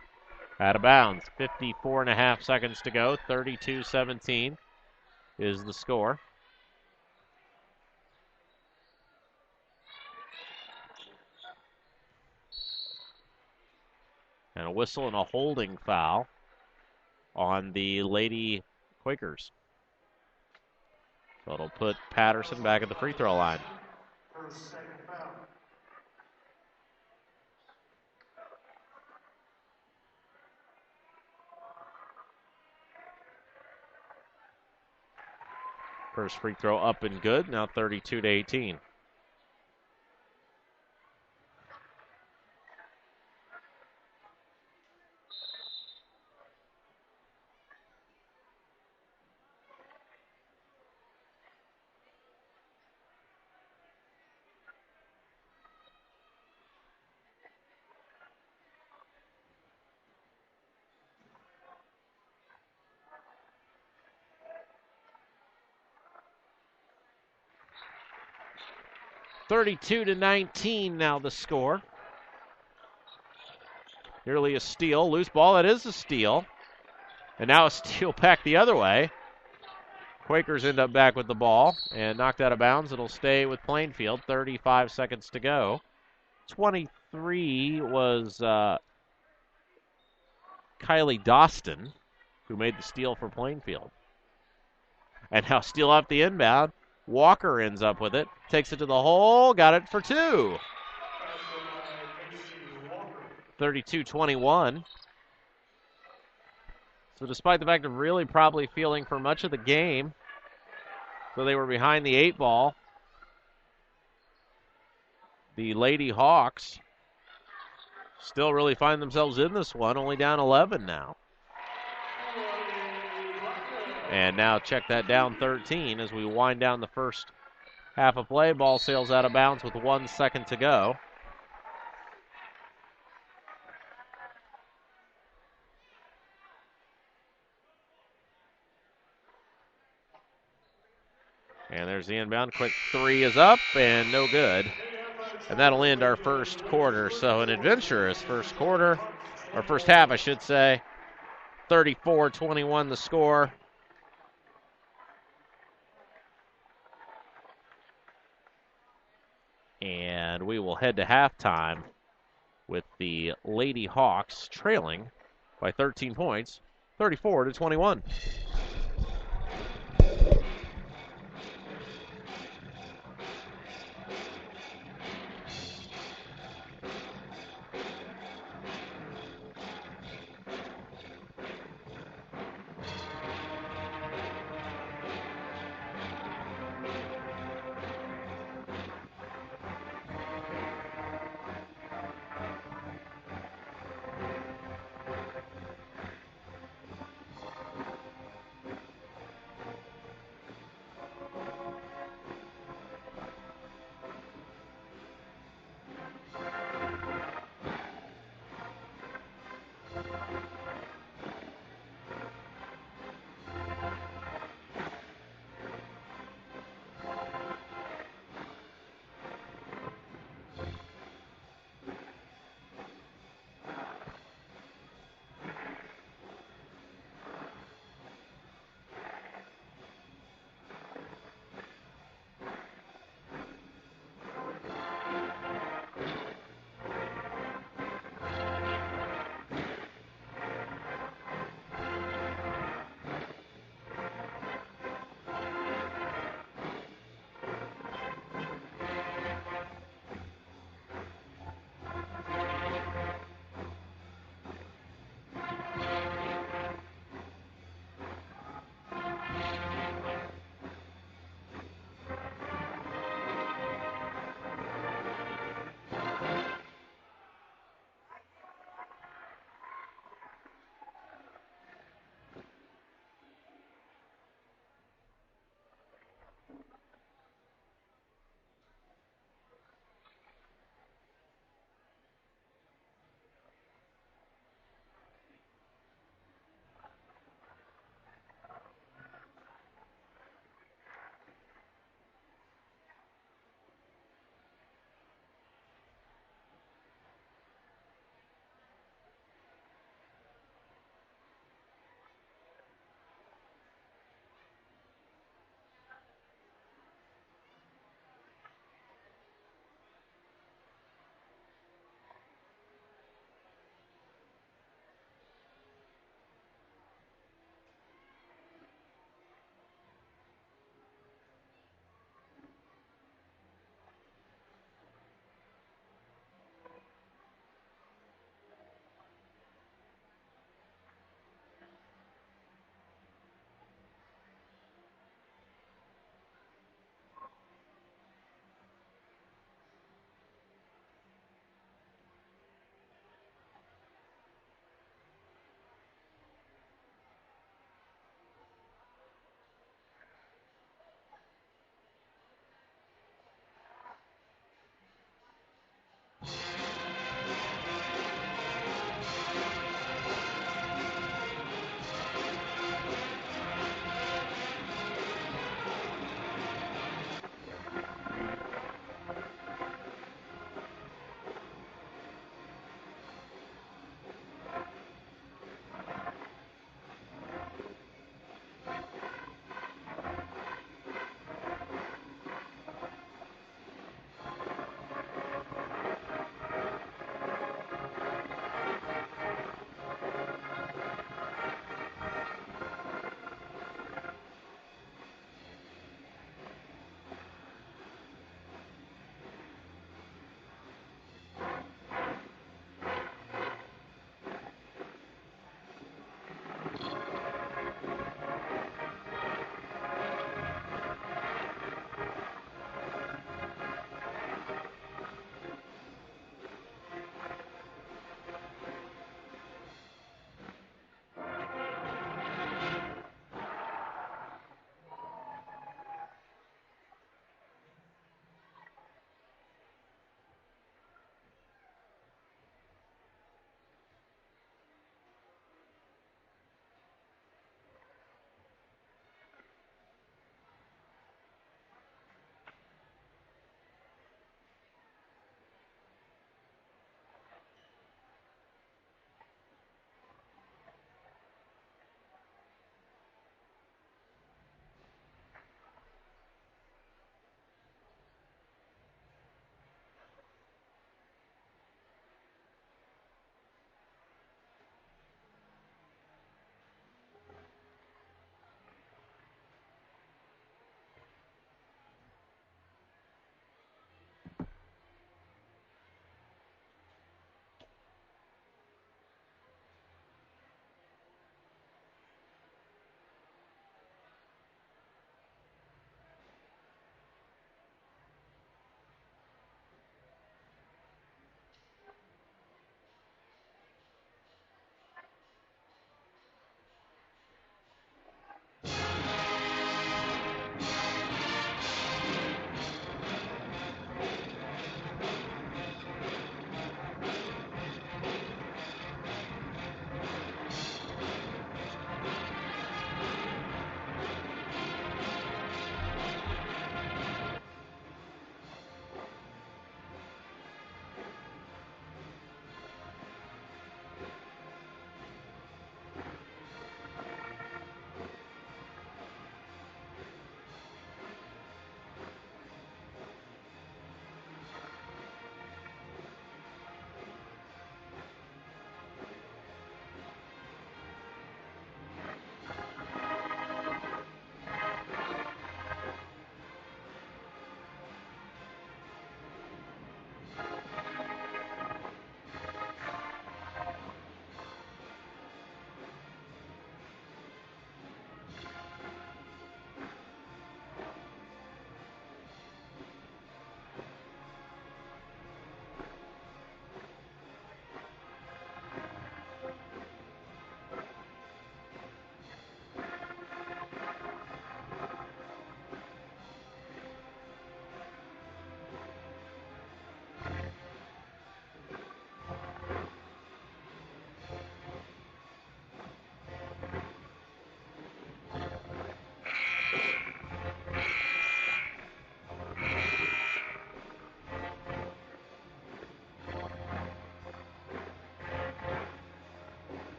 Out of bounds. 54.5 seconds to go. 32-17 is the score. And a whistle and a holding foul on the Lady Quakers. So it'll put Patterson back at the free throw line. Her second foul. First free throw up and good. Now 32-18. (32-19) now the score. Nearly a steal. Loose ball. That is a steal. And now a steal back the other way. Quakers end up back with the ball and knocked out of bounds. It'll stay with Plainfield. 35 seconds to go. 23 was Kylie Doston, who made the steal for Plainfield. And now steal off the inbound. Walker ends up with it. Takes it to the hole. Got it for two. 32-21. So despite the fact of really probably feeling for much of the game, so they were behind the 8 ball, the Lady Hawks still really find themselves in this one, only down 11 now. And now check that, down 13 as we wind down the first half of play. Ball sails out of bounds with 1 second to go. And there's the inbound. Quick three is up and no good. And that'll end our first quarter. So an adventurous first quarter, or first half, I should say. 34-21 the score. And we will head to halftime with the Lady Hawks trailing by 13 points, 34-21.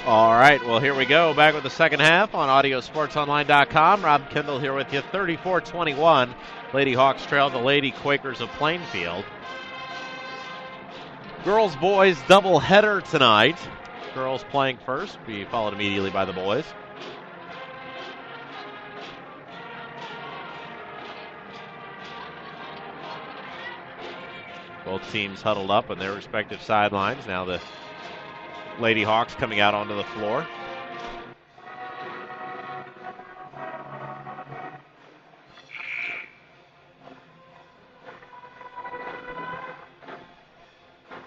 All right, well, here we go. Back with the second half on audiosportsonline.com. Rob Kendall here with you. 34-21. Lady Hawks trail the Lady Quakers of Plainfield. Girls, boys, double header tonight. Girls playing first, be followed immediately by the boys. Both teams huddled up on their respective sidelines. Now the Lady Hawks coming out onto the floor.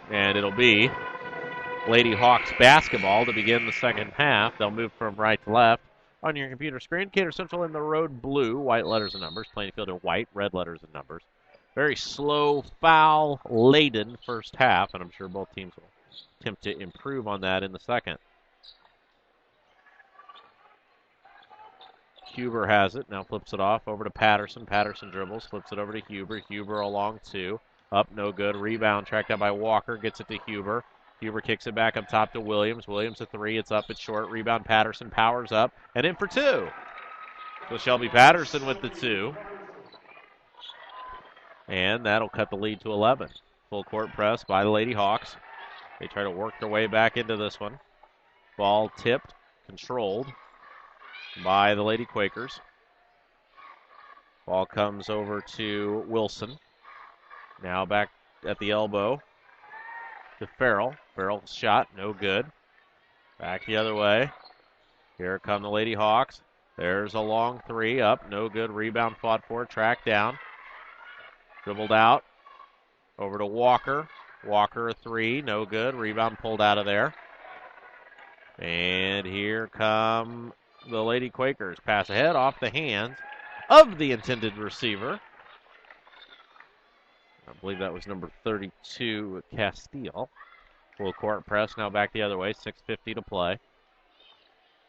And it'll be Lady Hawks basketball to begin the second half. They'll move from right to left. On your computer screen, Cater Central in the road blue, white letters and numbers. Plainfield in white, red letters and numbers. Very slow, foul-laden first half, and I'm sure both teams will attempt to improve on that in the second. Huber has it, now flips it off over to Patterson. Patterson dribbles, flips it over to Huber. Huber along two. Up, no good. Rebound tracked out by Walker, gets it to Huber. Huber kicks it back up top to Williams. Williams a three, it's up, it's short. Rebound Patterson, powers up, and in for two. So Shelby Patterson with the two. And that'll cut the lead to 11. Full court press by the Lady Hawks. They try to work their way back into this one. Ball tipped, controlled by the Lady Quakers. Ball comes over to Wilson. Now back at the elbow to Farrell. Farrell's shot, no good. Back the other way. Here come the Lady Hawks. There's a long three, up, no good. Rebound fought for, tracked down. Dribbled out. Over to Walker. Walker a three, no good. Rebound pulled out of there. And here come the Lady Quakers. Pass ahead off the hands of the intended receiver. I believe that was number 32, Castile. Full court press, now back the other way. 6:50 to play.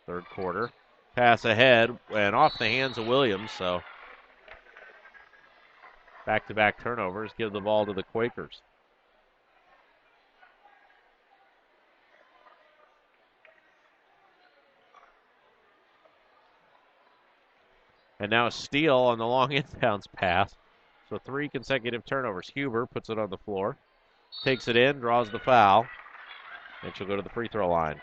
Third quarter. Pass ahead and off the hands of Williams, so back-to-back turnovers give the ball to the Quakers. And now a steal on the long inbounds pass. So 3 consecutive turnovers. Huber puts it on the floor. Takes it in, draws the foul. And she'll go to the free throw line.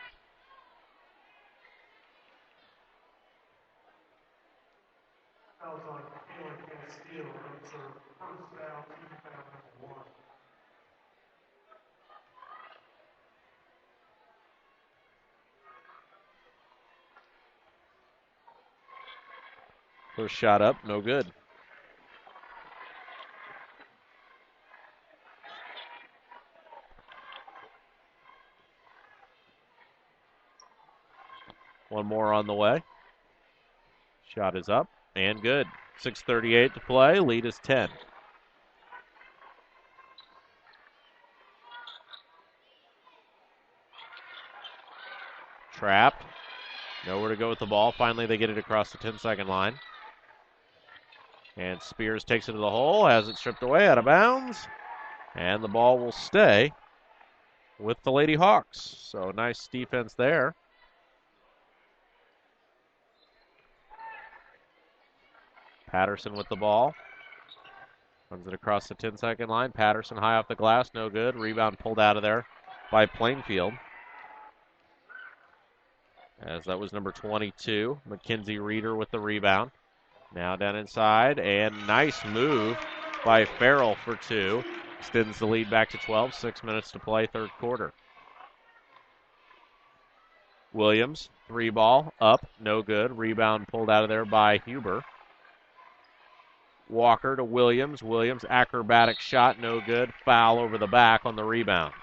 Fouls on Kayla Castile. That's her first foul, team foul number 1. First shot up, no good. One more on the way. Shot is up and good. 6:38 to play. Lead is 10. Trapped. Nowhere to go with the ball. Finally, they get it across the 10-second line. And Spears takes it to the hole, has it stripped away out of bounds. And the ball will stay with the Lady Hawks. So nice defense there. Patterson with the ball. Runs it across the 10-second line. Patterson high off the glass, no good. Rebound pulled out of there by Plainfield. As that was number 22, Mackenzie Reeder with the rebound. Now down inside, and nice move by Farrell for 2. Extends the lead back to 12. 6 minutes to play, third quarter. Williams, 3 ball, up, no good. Rebound pulled out of there by Huber. Walker to Williams. Williams, acrobatic shot, no good. Foul over the back on the rebound.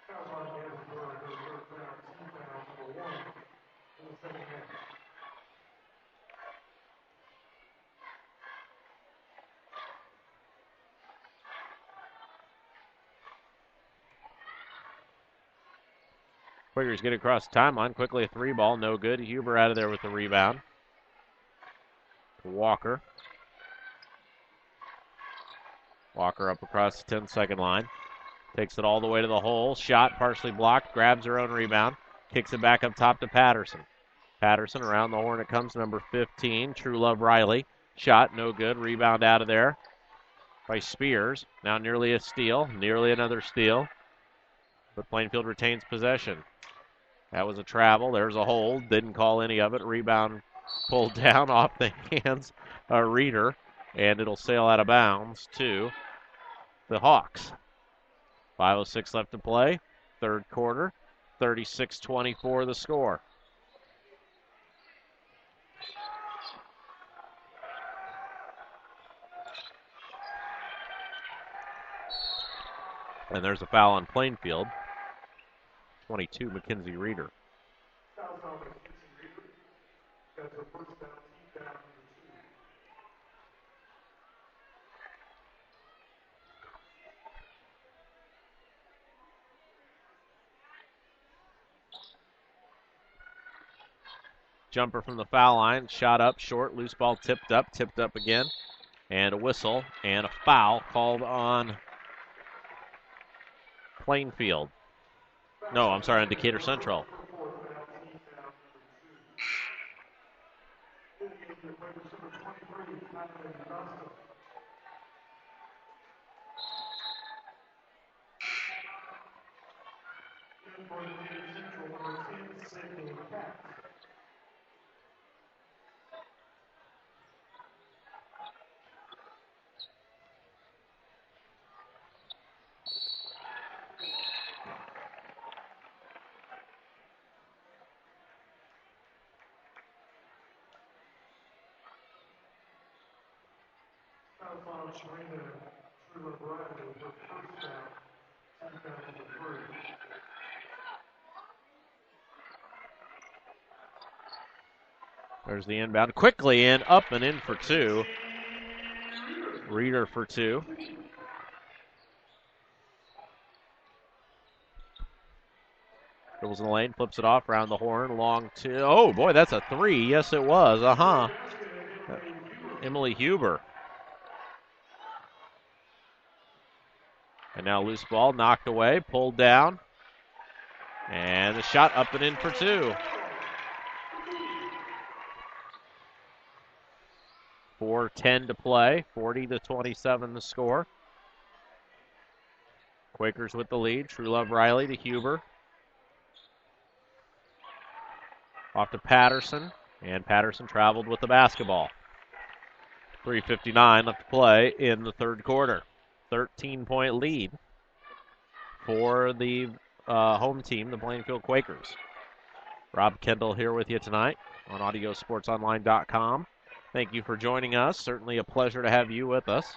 Fouls on Gettysburg. Her first foul, team foul number 1 in the second half. Quakers get across the timeline. Quickly a 3-ball, no good. Huber out of there with the rebound. Walker. Walker up across the 10-second line. Takes it all the way to the hole. Shot partially blocked. Grabs her own rebound. Kicks it back up top to Patterson. Patterson around the horn. It comes number 15, True Love Riley. Shot, no good. Rebound out of there by Spears. Now nearly a steal. Nearly another steal. But Plainfield retains possession. That was a travel. There's a hold. Didn't call any of it. Rebound pulled down off the hands of Reeder. And it'll sail out of bounds to the Hawks. 5:06 left to play. Third quarter. 36-24 the score. And there's a foul on Plainfield. 22, Mackenzie Reeder. Foul on Mackenzie Reeder. That's the first foul, team foul number 2. Jumper from the foul line, shot up, short, loose ball tipped up again, and a whistle, and a foul called on Plainfield. No, I'm sorry, on Decatur Central. On Serena, True Love Riley with her first foul, team foul number 3. There's the inbound. Quickly in, up and in for 2. Reeder for 2. Dribbles in the lane, flips it off, around the horn, long 2. Oh, boy, that's a 3. Yes, it was. Emily Huber. And now loose ball, knocked away, pulled down. And the shot up and in for 2. 4:10 to play, 40-27 the score. Quakers with the lead. True Love Riley to Huber. Off to Patterson, and Patterson traveled with the basketball. 3:59 left to play in the third quarter. 13-point lead for the home team, the Plainfield Quakers. Rob Kendall here with you tonight on AudioSportsOnline.com. Thank you for joining us. Certainly a pleasure to have you with us.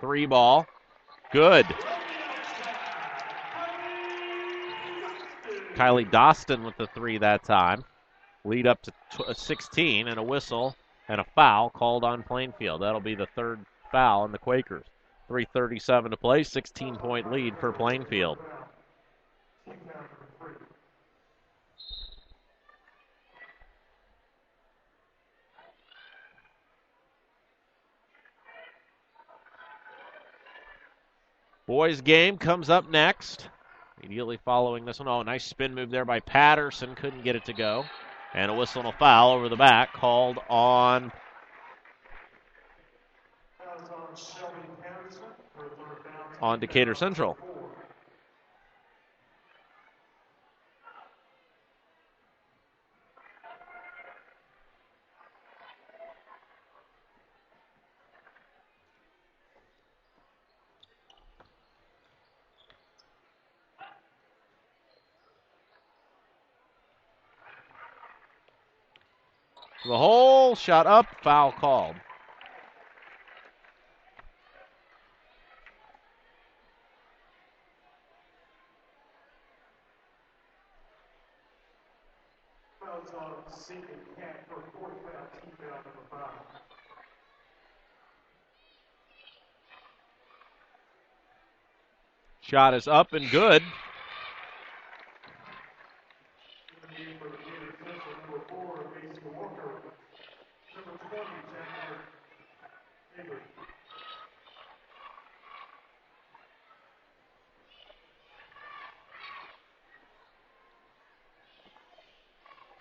3-ball. Good. Kylie Dostin with the 3 that time. Lead up to 16 and a whistle and a foul called on Plainfield. That'll be the third foul on the Quakers. 3:37 to play, 16-point lead for Plainfield. Boys game comes up next. Immediately following this one. Oh, nice spin move there by Patterson. Couldn't get it to go. And a whistle and a foul over the back called on Decatur Central. The hole, shot up, foul called. Fouls on Seaton Cat for fourth foul, team foul number 5. Shot is up and good.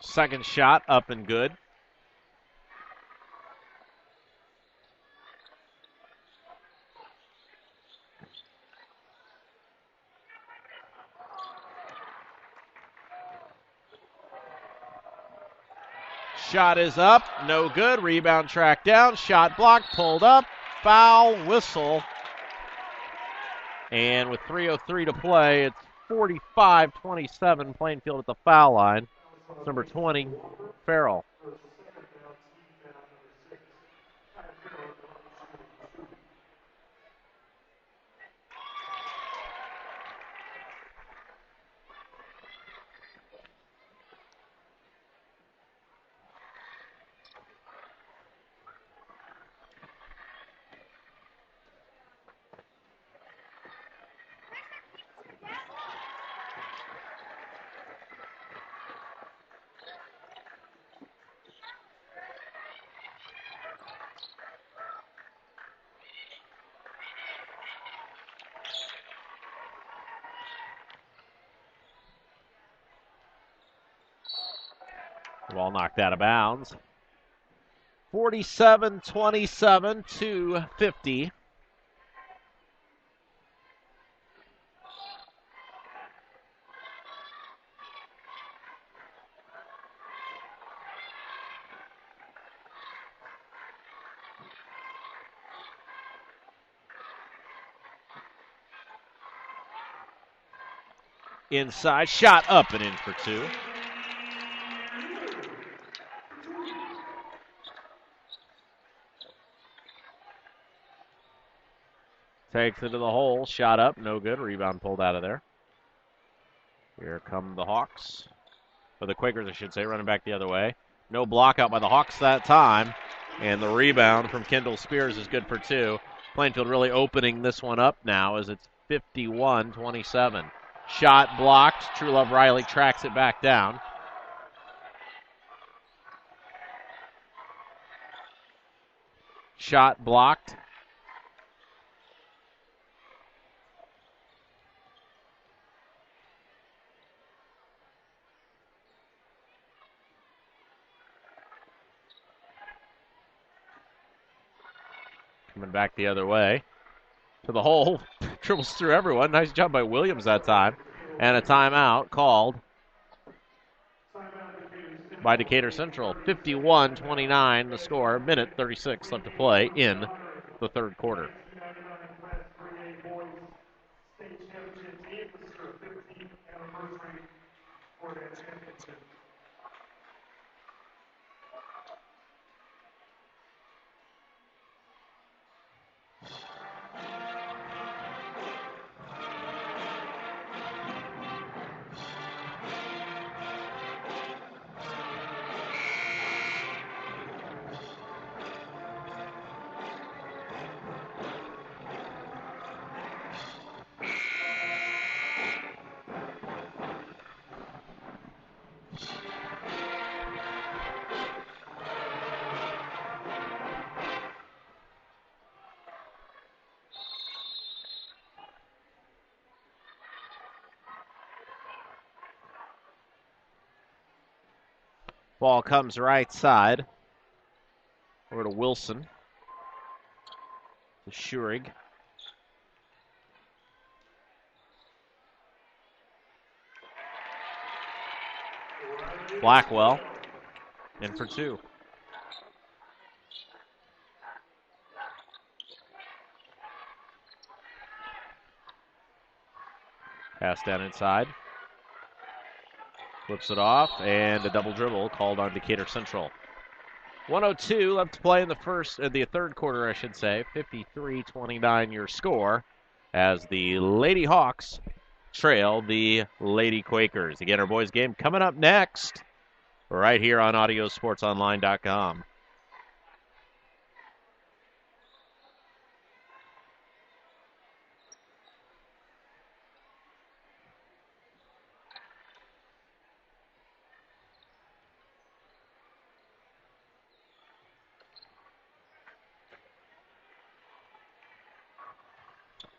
Second shot up and good. Shot is up, no good. Rebound tracked down. Shot blocked, pulled up. Foul whistle. And with 3:03 to play, it's 45-27. Plainfield at the foul line. It's number 20, Farrell. Ball knocked out of bounds. 47-27 to 50. Inside, shot up and in for two. Takes it to the hole, shot up, no good. Rebound pulled out of there. Here come the Hawks. Or the Quakers, I should say, running back the other way. No block out by the Hawks that time. And the rebound from Kendall Spears is good for two. Plainfield really opening this one up now as it's 51-27. Shot blocked. True Love Riley tracks it back down. Shot blocked. Coming back the other way to the hole. Dribbles through everyone. Nice job by Williams that time. And a timeout called by Decatur Central. 51-29 the score. Minute 36 left to play in the third quarter. Ball comes right side. Over to Wilson. To Schurig. Blackwell. In for two. Pass down inside. Flips it off, and a double dribble called on Decatur Central. 1:02 left to play in the third quarter, I should say. 53-29 your score as the Lady Hawks trail the Lady Quakers. Again, our boys game coming up next right here on AudioSportsOnline.com.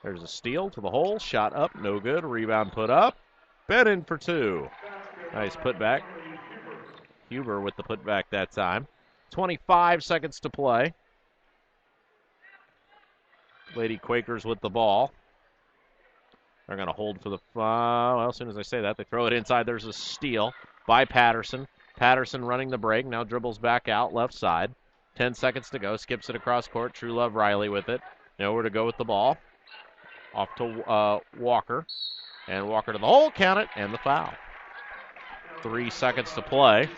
There's a steal to the hole. Shot up, no good. Rebound put up. Ben in for two. Nice putback. Huber with the putback that time. 25 seconds to play. Lady Quakers with the ball. They're going to hold for the, well, as soon as I say that, they throw it inside. There's a steal by Patterson. Patterson running the break, now dribbles back out, left side. 10 seconds to go, skips it across court. True Love Riley with it. Nowhere to go with the ball. Off to Walker. And Walker to the hole, count it, and the foul. 3 seconds to play.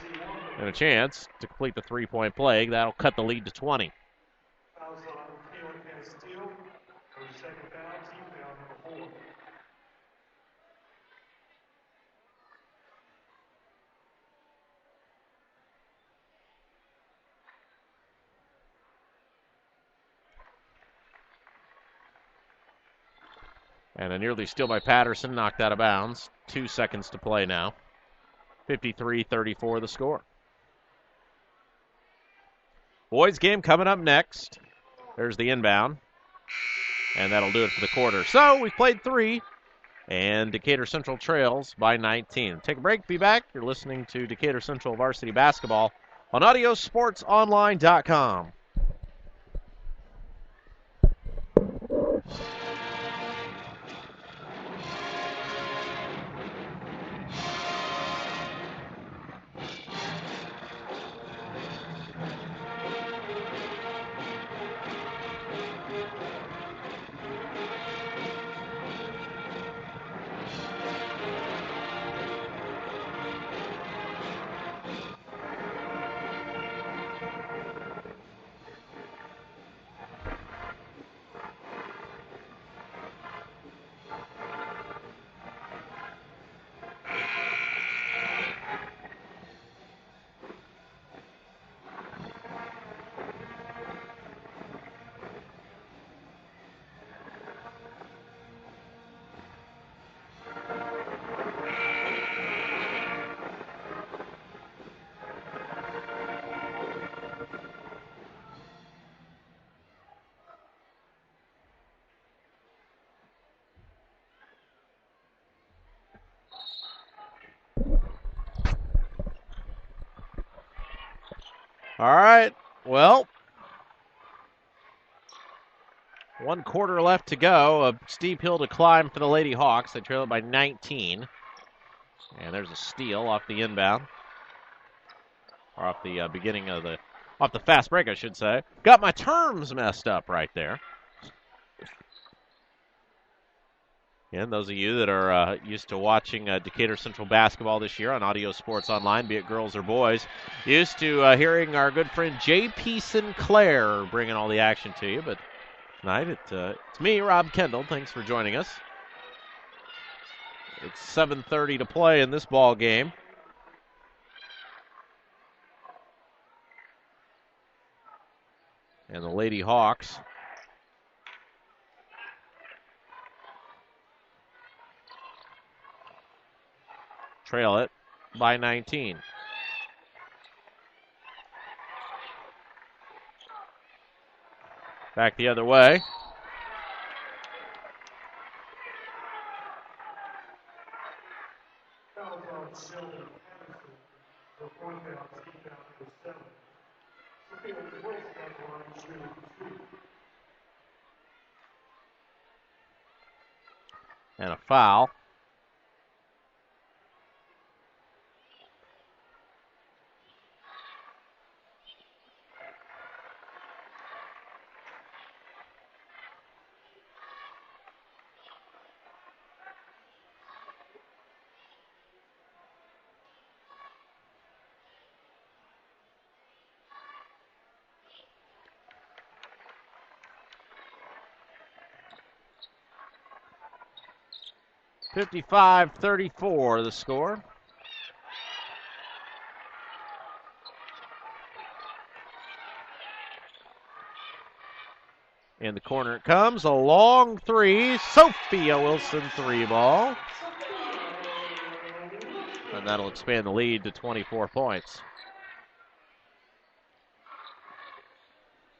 And a chance to complete the three-point play. That'll cut the lead to 20. Fouls on Kayla Castillo. Her second foul, team foul number 4. And a nearly steal by Patterson, knocked out of bounds. 2 seconds to play now. 53-34 the score. Boys game coming up next. There's the inbound. And that'll do it for the quarter. So we've played 3. And Decatur Central trails by 19. Take a break, be back. You're listening to Decatur Central Varsity Basketball on AudioSportsOnline.com. All right, well, 1 quarter left to go. A steep hill to climb for the Lady Hawks. They trail it by 19. And there's a steal off the inbound. Or off the beginning of the, off the fast break, I should say. Got my terms messed up right there. And those of you that are used to watching Decatur Central basketball this year on Audio Sports Online, be it girls or boys, used to hearing our good friend J.P. Sinclair bringing all the action to you. But tonight it's me, Rob Kendall. Thanks for joining us. It's 7:30 to play in this ball game. And the Lady Hawks trail it by 19. Back the other way. Fouls on Sheldon Patterson. The point foul, team foul number 7. Sophia Wilson on the line, shooting 2. And a foul. (55-34) the score. In the corner it comes. A long three. Sophia Wilson 3-ball. And that'll expand the lead to 24 points.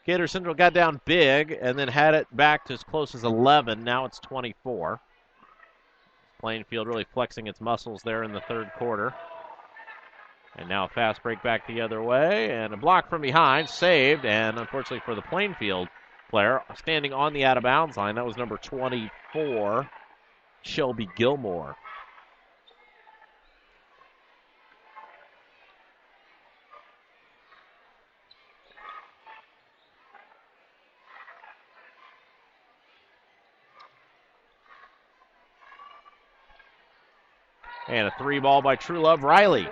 Gator Central got down big and then had it back to as close as 11. Now it's 24. Plainfield really flexing its muscles there in the third quarter. And now a fast break back the other way, and a block from behind, saved, and unfortunately for the Plainfield player, standing on the out-of-bounds line, that was number 24, Shelby Gilmore. And a three ball by True Love Riley.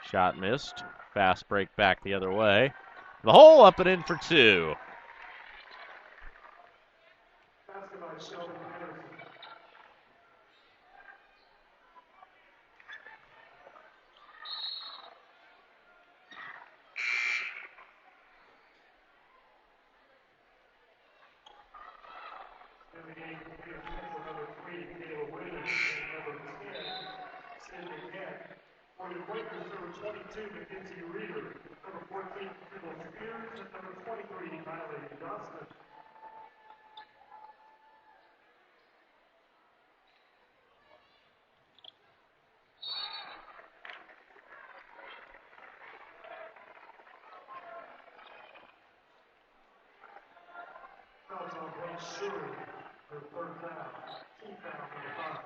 Shot missed. Fast break back the other way. The hole up and in for two. For the Quakers, number 22, Mackenzie Reeder. Number 14, Kendall Spears. And number 23, Miley Johnston. Fouls on Blake Shuri for third foul. Team foul number 5.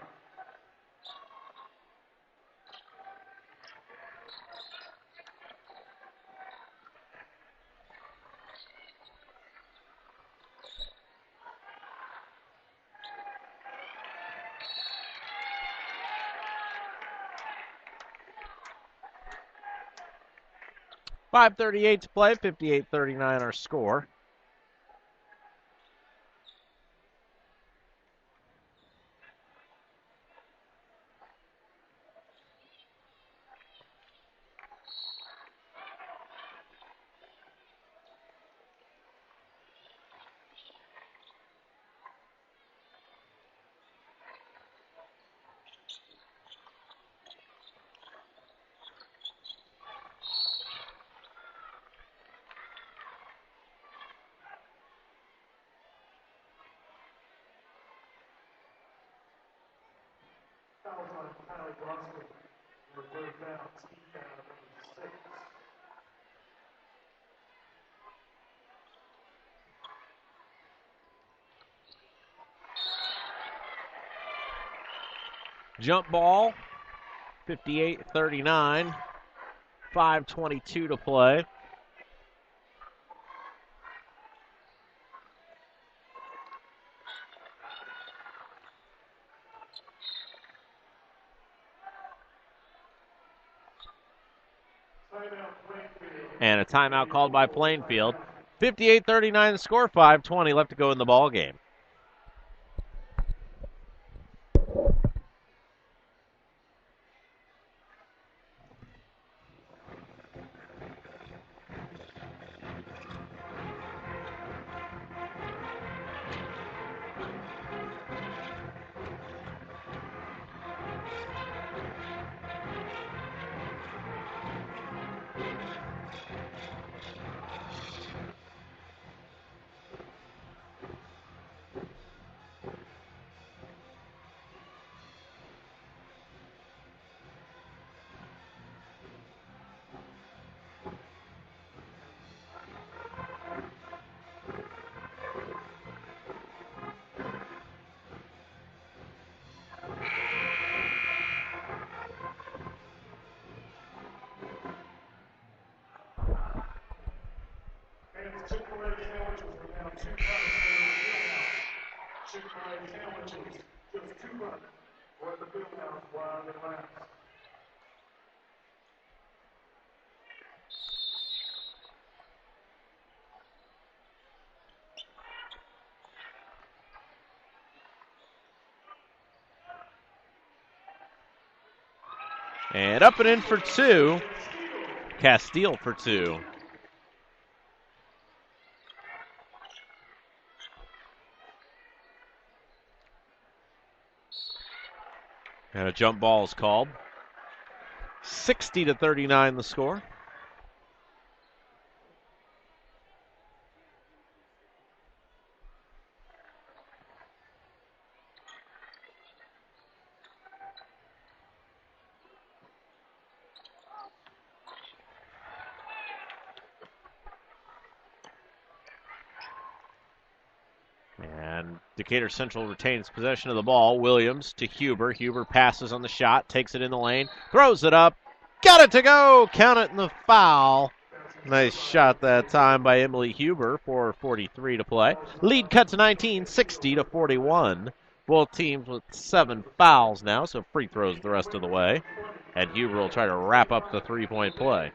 .538 to play, 58-39 our score. Fouls on Tyler Johnston for third foul. Team foul number 6. Jump ball, 58-39, 5:22 to play. And a timeout called by Plainfield. 58-39 the score, 5:20 left to go in the ball game. Chick-fil-A sandwiches are now $2 for the field house. Chick-fil-A sandwiches, just $2 for the field house while they last. And up and in for two. Castile for two. And a jump ball is called. 60-39 the score. And Decatur Central retains possession of the ball. Williams to Huber. Huber passes on the shot, takes it in the lane, throws it up, got it to go. Count it in the foul. Nice shot that time by Emily Huber. 4:43 to play. Lead cut to 19, 60-41. Both teams with 7 fouls now, so free throws the rest of the way. And Huber will try to wrap up the three-point play.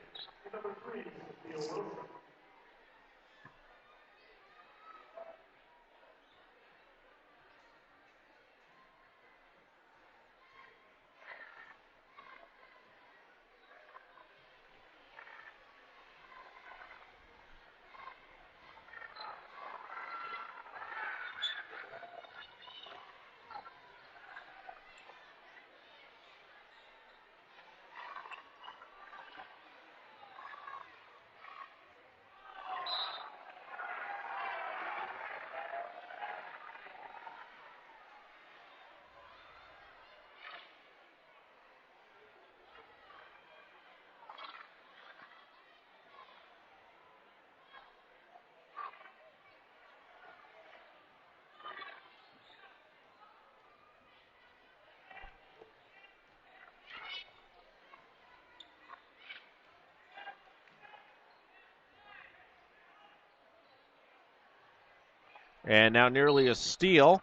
And now nearly a steal.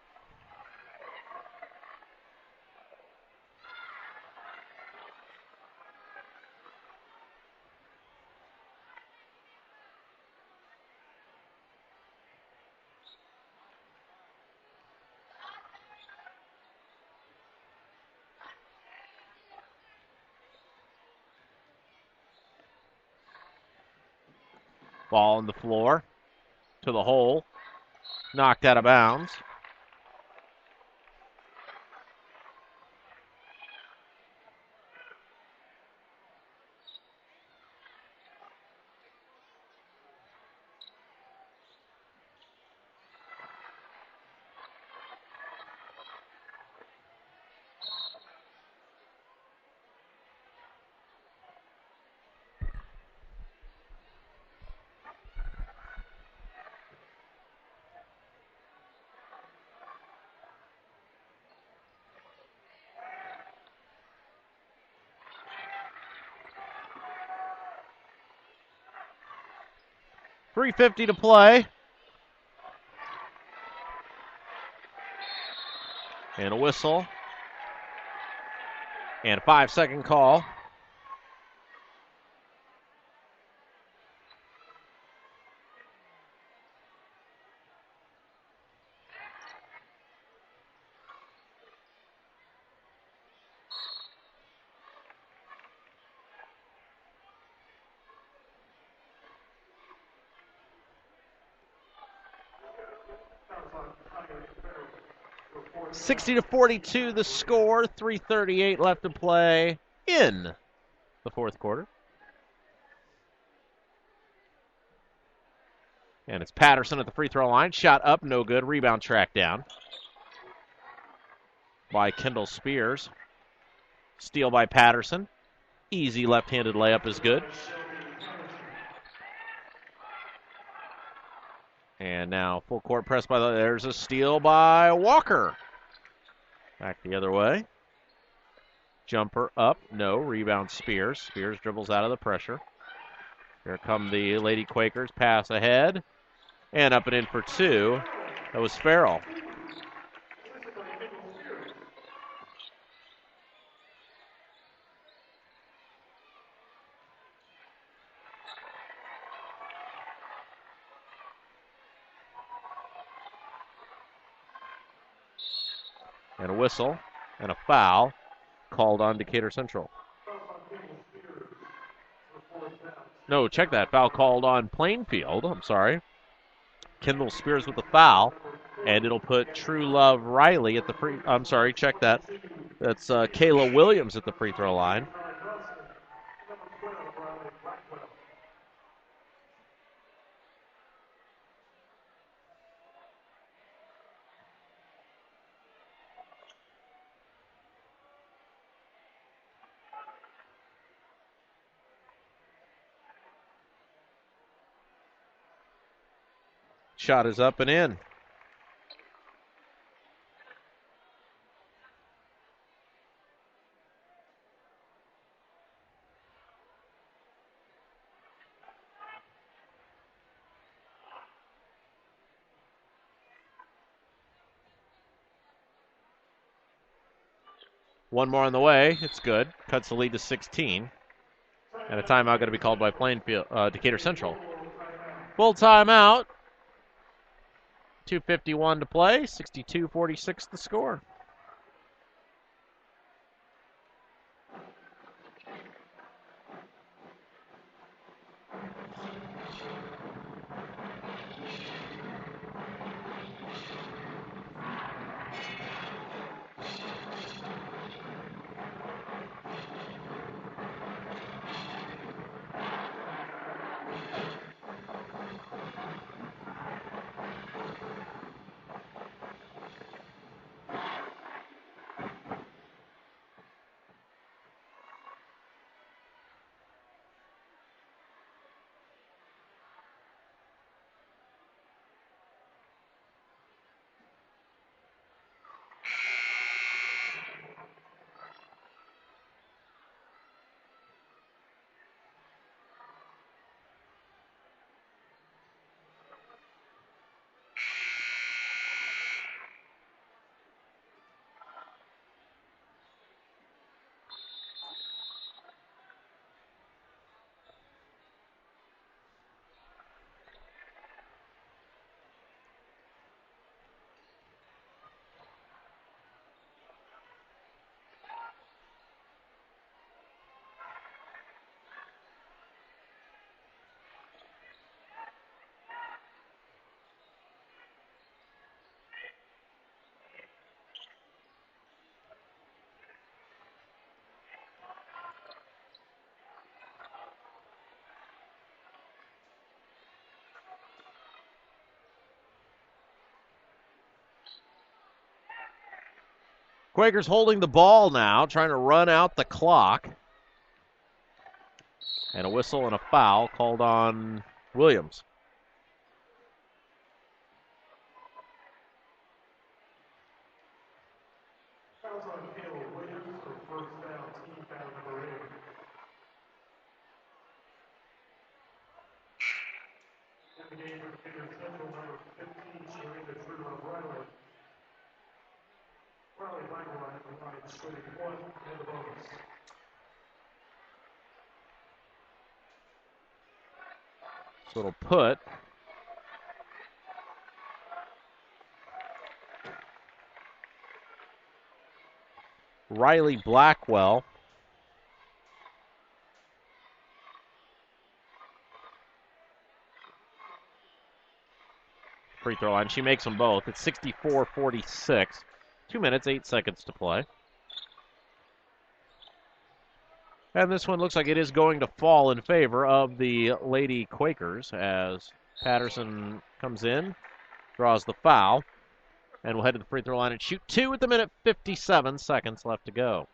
Ball on the floor to the hole. Knocked out of bounds. .350 to play. And a whistle. And a 5-second call. .60-42 the score. 3:38 left to play in the fourth quarter. And it's Patterson at the free throw line. Shot up, no good. Rebound tracked down by Kendall Spears. Steal by Patterson. Easy left-handed layup is good. And now full court press by there's a steal by Walker. Back the other way. Jumper up, no. Rebound Spears. Spears dribbles out of the pressure. Here come the Lady Quakers. Pass ahead. And up and in for two. That was Farrell. And a whistle and a foul called on Decatur Central. No, check that. Foul called on Plainfield. I'm sorry. Kendall Spears with the foul. And it'll put True Love Riley at the free... I'm sorry, check that. That's Kayla Williams at the free throw line. Number 12, Riley Blackwell. Shot is up and in. One more on the way. It's good. Cuts the lead to 16. And a timeout going to be called by Decatur Central. Full timeout. 2:51 to play. 62-46 the score. Quakers holding the ball now, trying to run out the clock. And a whistle and a foul called on Williams. Fouls on Kayla Williams for first foul, team foul number 8. In the game for Decatur Central, number 15, Sharita Trudeau Riley. Riley Blackwell provides scoring 1 and a bonus. So it'll put Riley Blackwell free throw line. She makes them both. It's 64-46. 2 minutes, 8 seconds to play. And this one looks like it is going to fall in favor of the Lady Quakers as Patterson comes in, draws the foul, and will head to the free throw line and shoot 2 at the minute, 57 seconds left to go.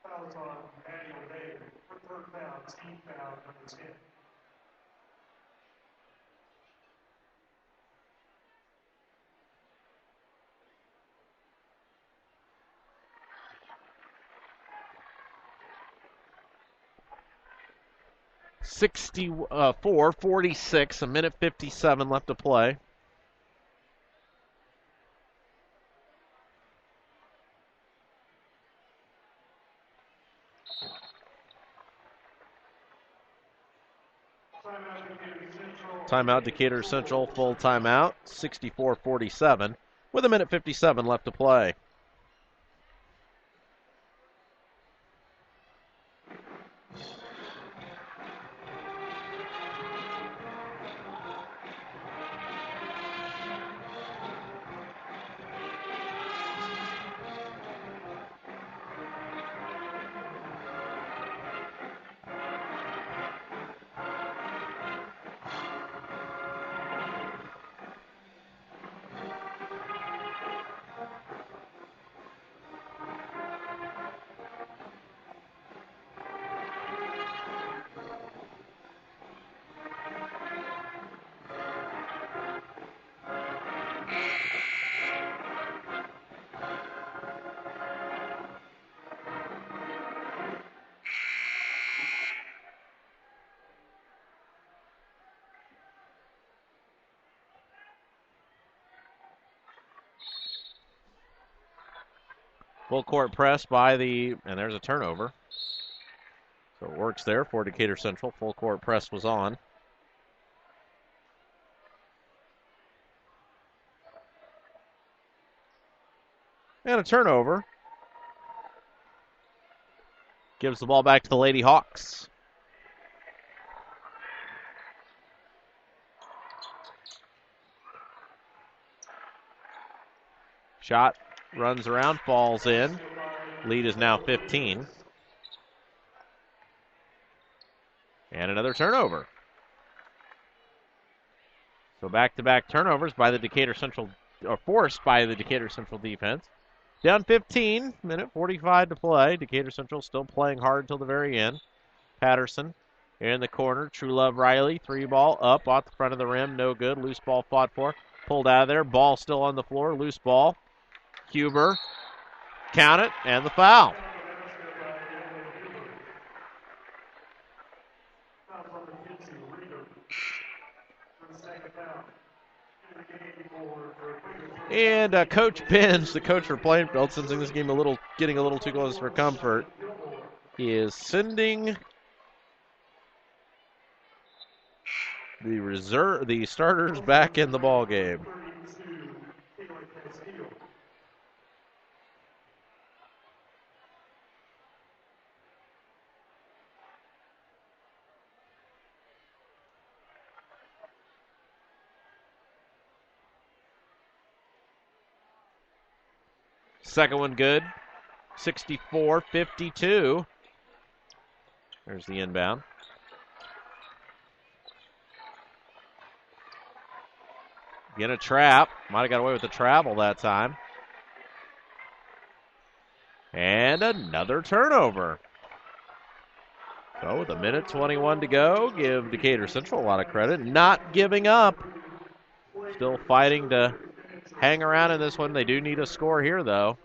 Fouls on Maddie O'Day for third foul, team foul number 10. Four 46, a minute 57 left to play. Timeout, Decatur Central, full timeout, 64-47, with a minute 57 left to play. Full court press by and there's a turnover. So it works there for Decatur Central. Full court press was on. And a turnover. Gives the ball back to the Lady Hawks. Shot runs around, falls in. Lead is now 15. And another turnover. So back-to-back turnovers by the Decatur Central, or forced by the Decatur Central defense. Down 15, minute 45 to play. Decatur Central still playing hard till the very end. Patterson in the corner. True Love Riley, 3-ball up off the front of the rim, no good. Loose ball fought for, pulled out of there. Ball still on the floor, loose ball. Huber, count it, and the foul. And Coach Benz, the coach for Plainfield, sensing this game getting a little too close for comfort, is sending the starters back in the ball game. Second one good. 64-52. There's the inbound. Again, a trap. Might have got away with the travel that time. And another turnover. So with a minute 21 to go, give Decatur Central a lot of credit. Not giving up. Still fighting to hang around in this one. They do need a score here, though.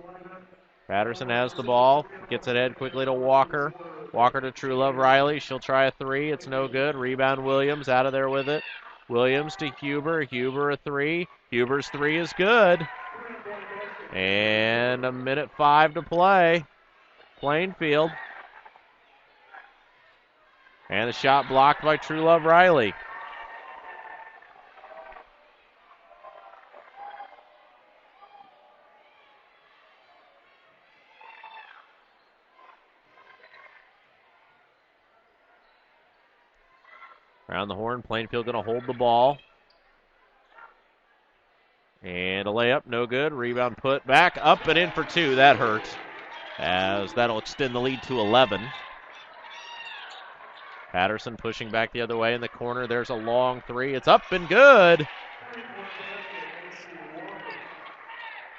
Patterson has the ball. Gets it ahead quickly to Walker. Walker to True Love Riley. She'll try a three. It's no good. Rebound Williams out of there with it. Williams to Huber. Huber a three. Huber's three is good. And a minute 5 to play. Plainfield. And the shot blocked by True Love Riley. Around the horn, Plainfield going to hold the ball. And a layup, no good. Rebound put back, up and in for two. That hurts, as that'll extend the lead to 11. Patterson pushing back the other way in the corner. There's a long three. It's up and good.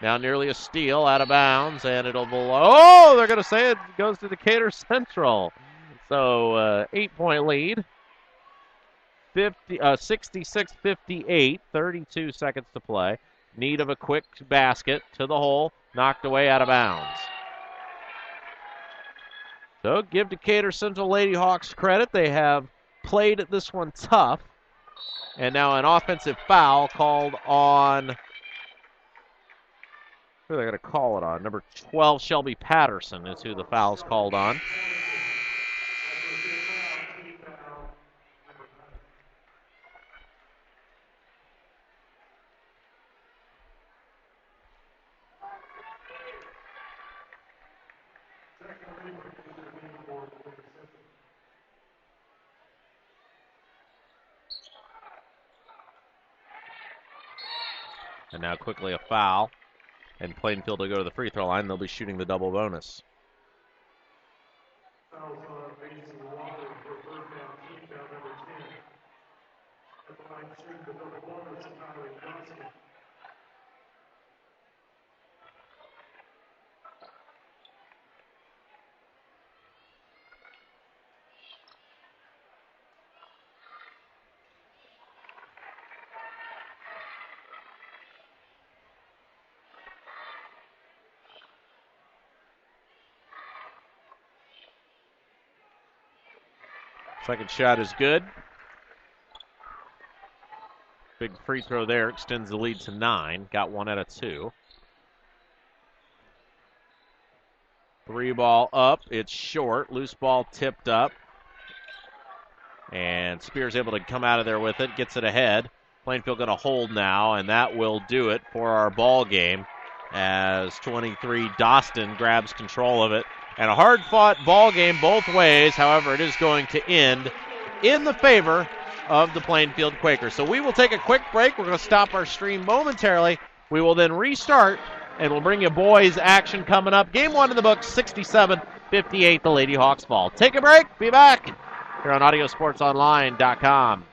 Now nearly a steal, out of bounds, and it'll below. Oh, they're going to say it goes to Decatur Central. So 8-point lead. 66-58, 32 seconds to play. Need of a quick basket to the hole, knocked away out of bounds. So give Decatur Central Lady Hawks credit. They have played this one tough. And now an offensive foul called on, who are they going to call it on? Number 12, Shelby Patterson is who the foul's called on. And now quickly a foul. And Plainfield will go to the free throw line. They'll be shooting the double bonus. Second shot is good. Big free throw there extends the lead to 9. Got one out of 2. Three ball up. It's short. Loose ball tipped up. And Spears able to come out of there with it. Gets it ahead. Plainfield going to hold now, and that will do it for our ball game as 23 Doston grabs control of it. And a hard-fought ball game both ways. However, it is going to end in the favor of the Plainfield Quakers. So we will take a quick break. We're going to stop our stream momentarily. We will then restart, and we'll bring you boys action coming up. Game 1 in the books, 67-58, the Lady Hawks fall. Take a break. Be back here on AudioSportsOnline.com.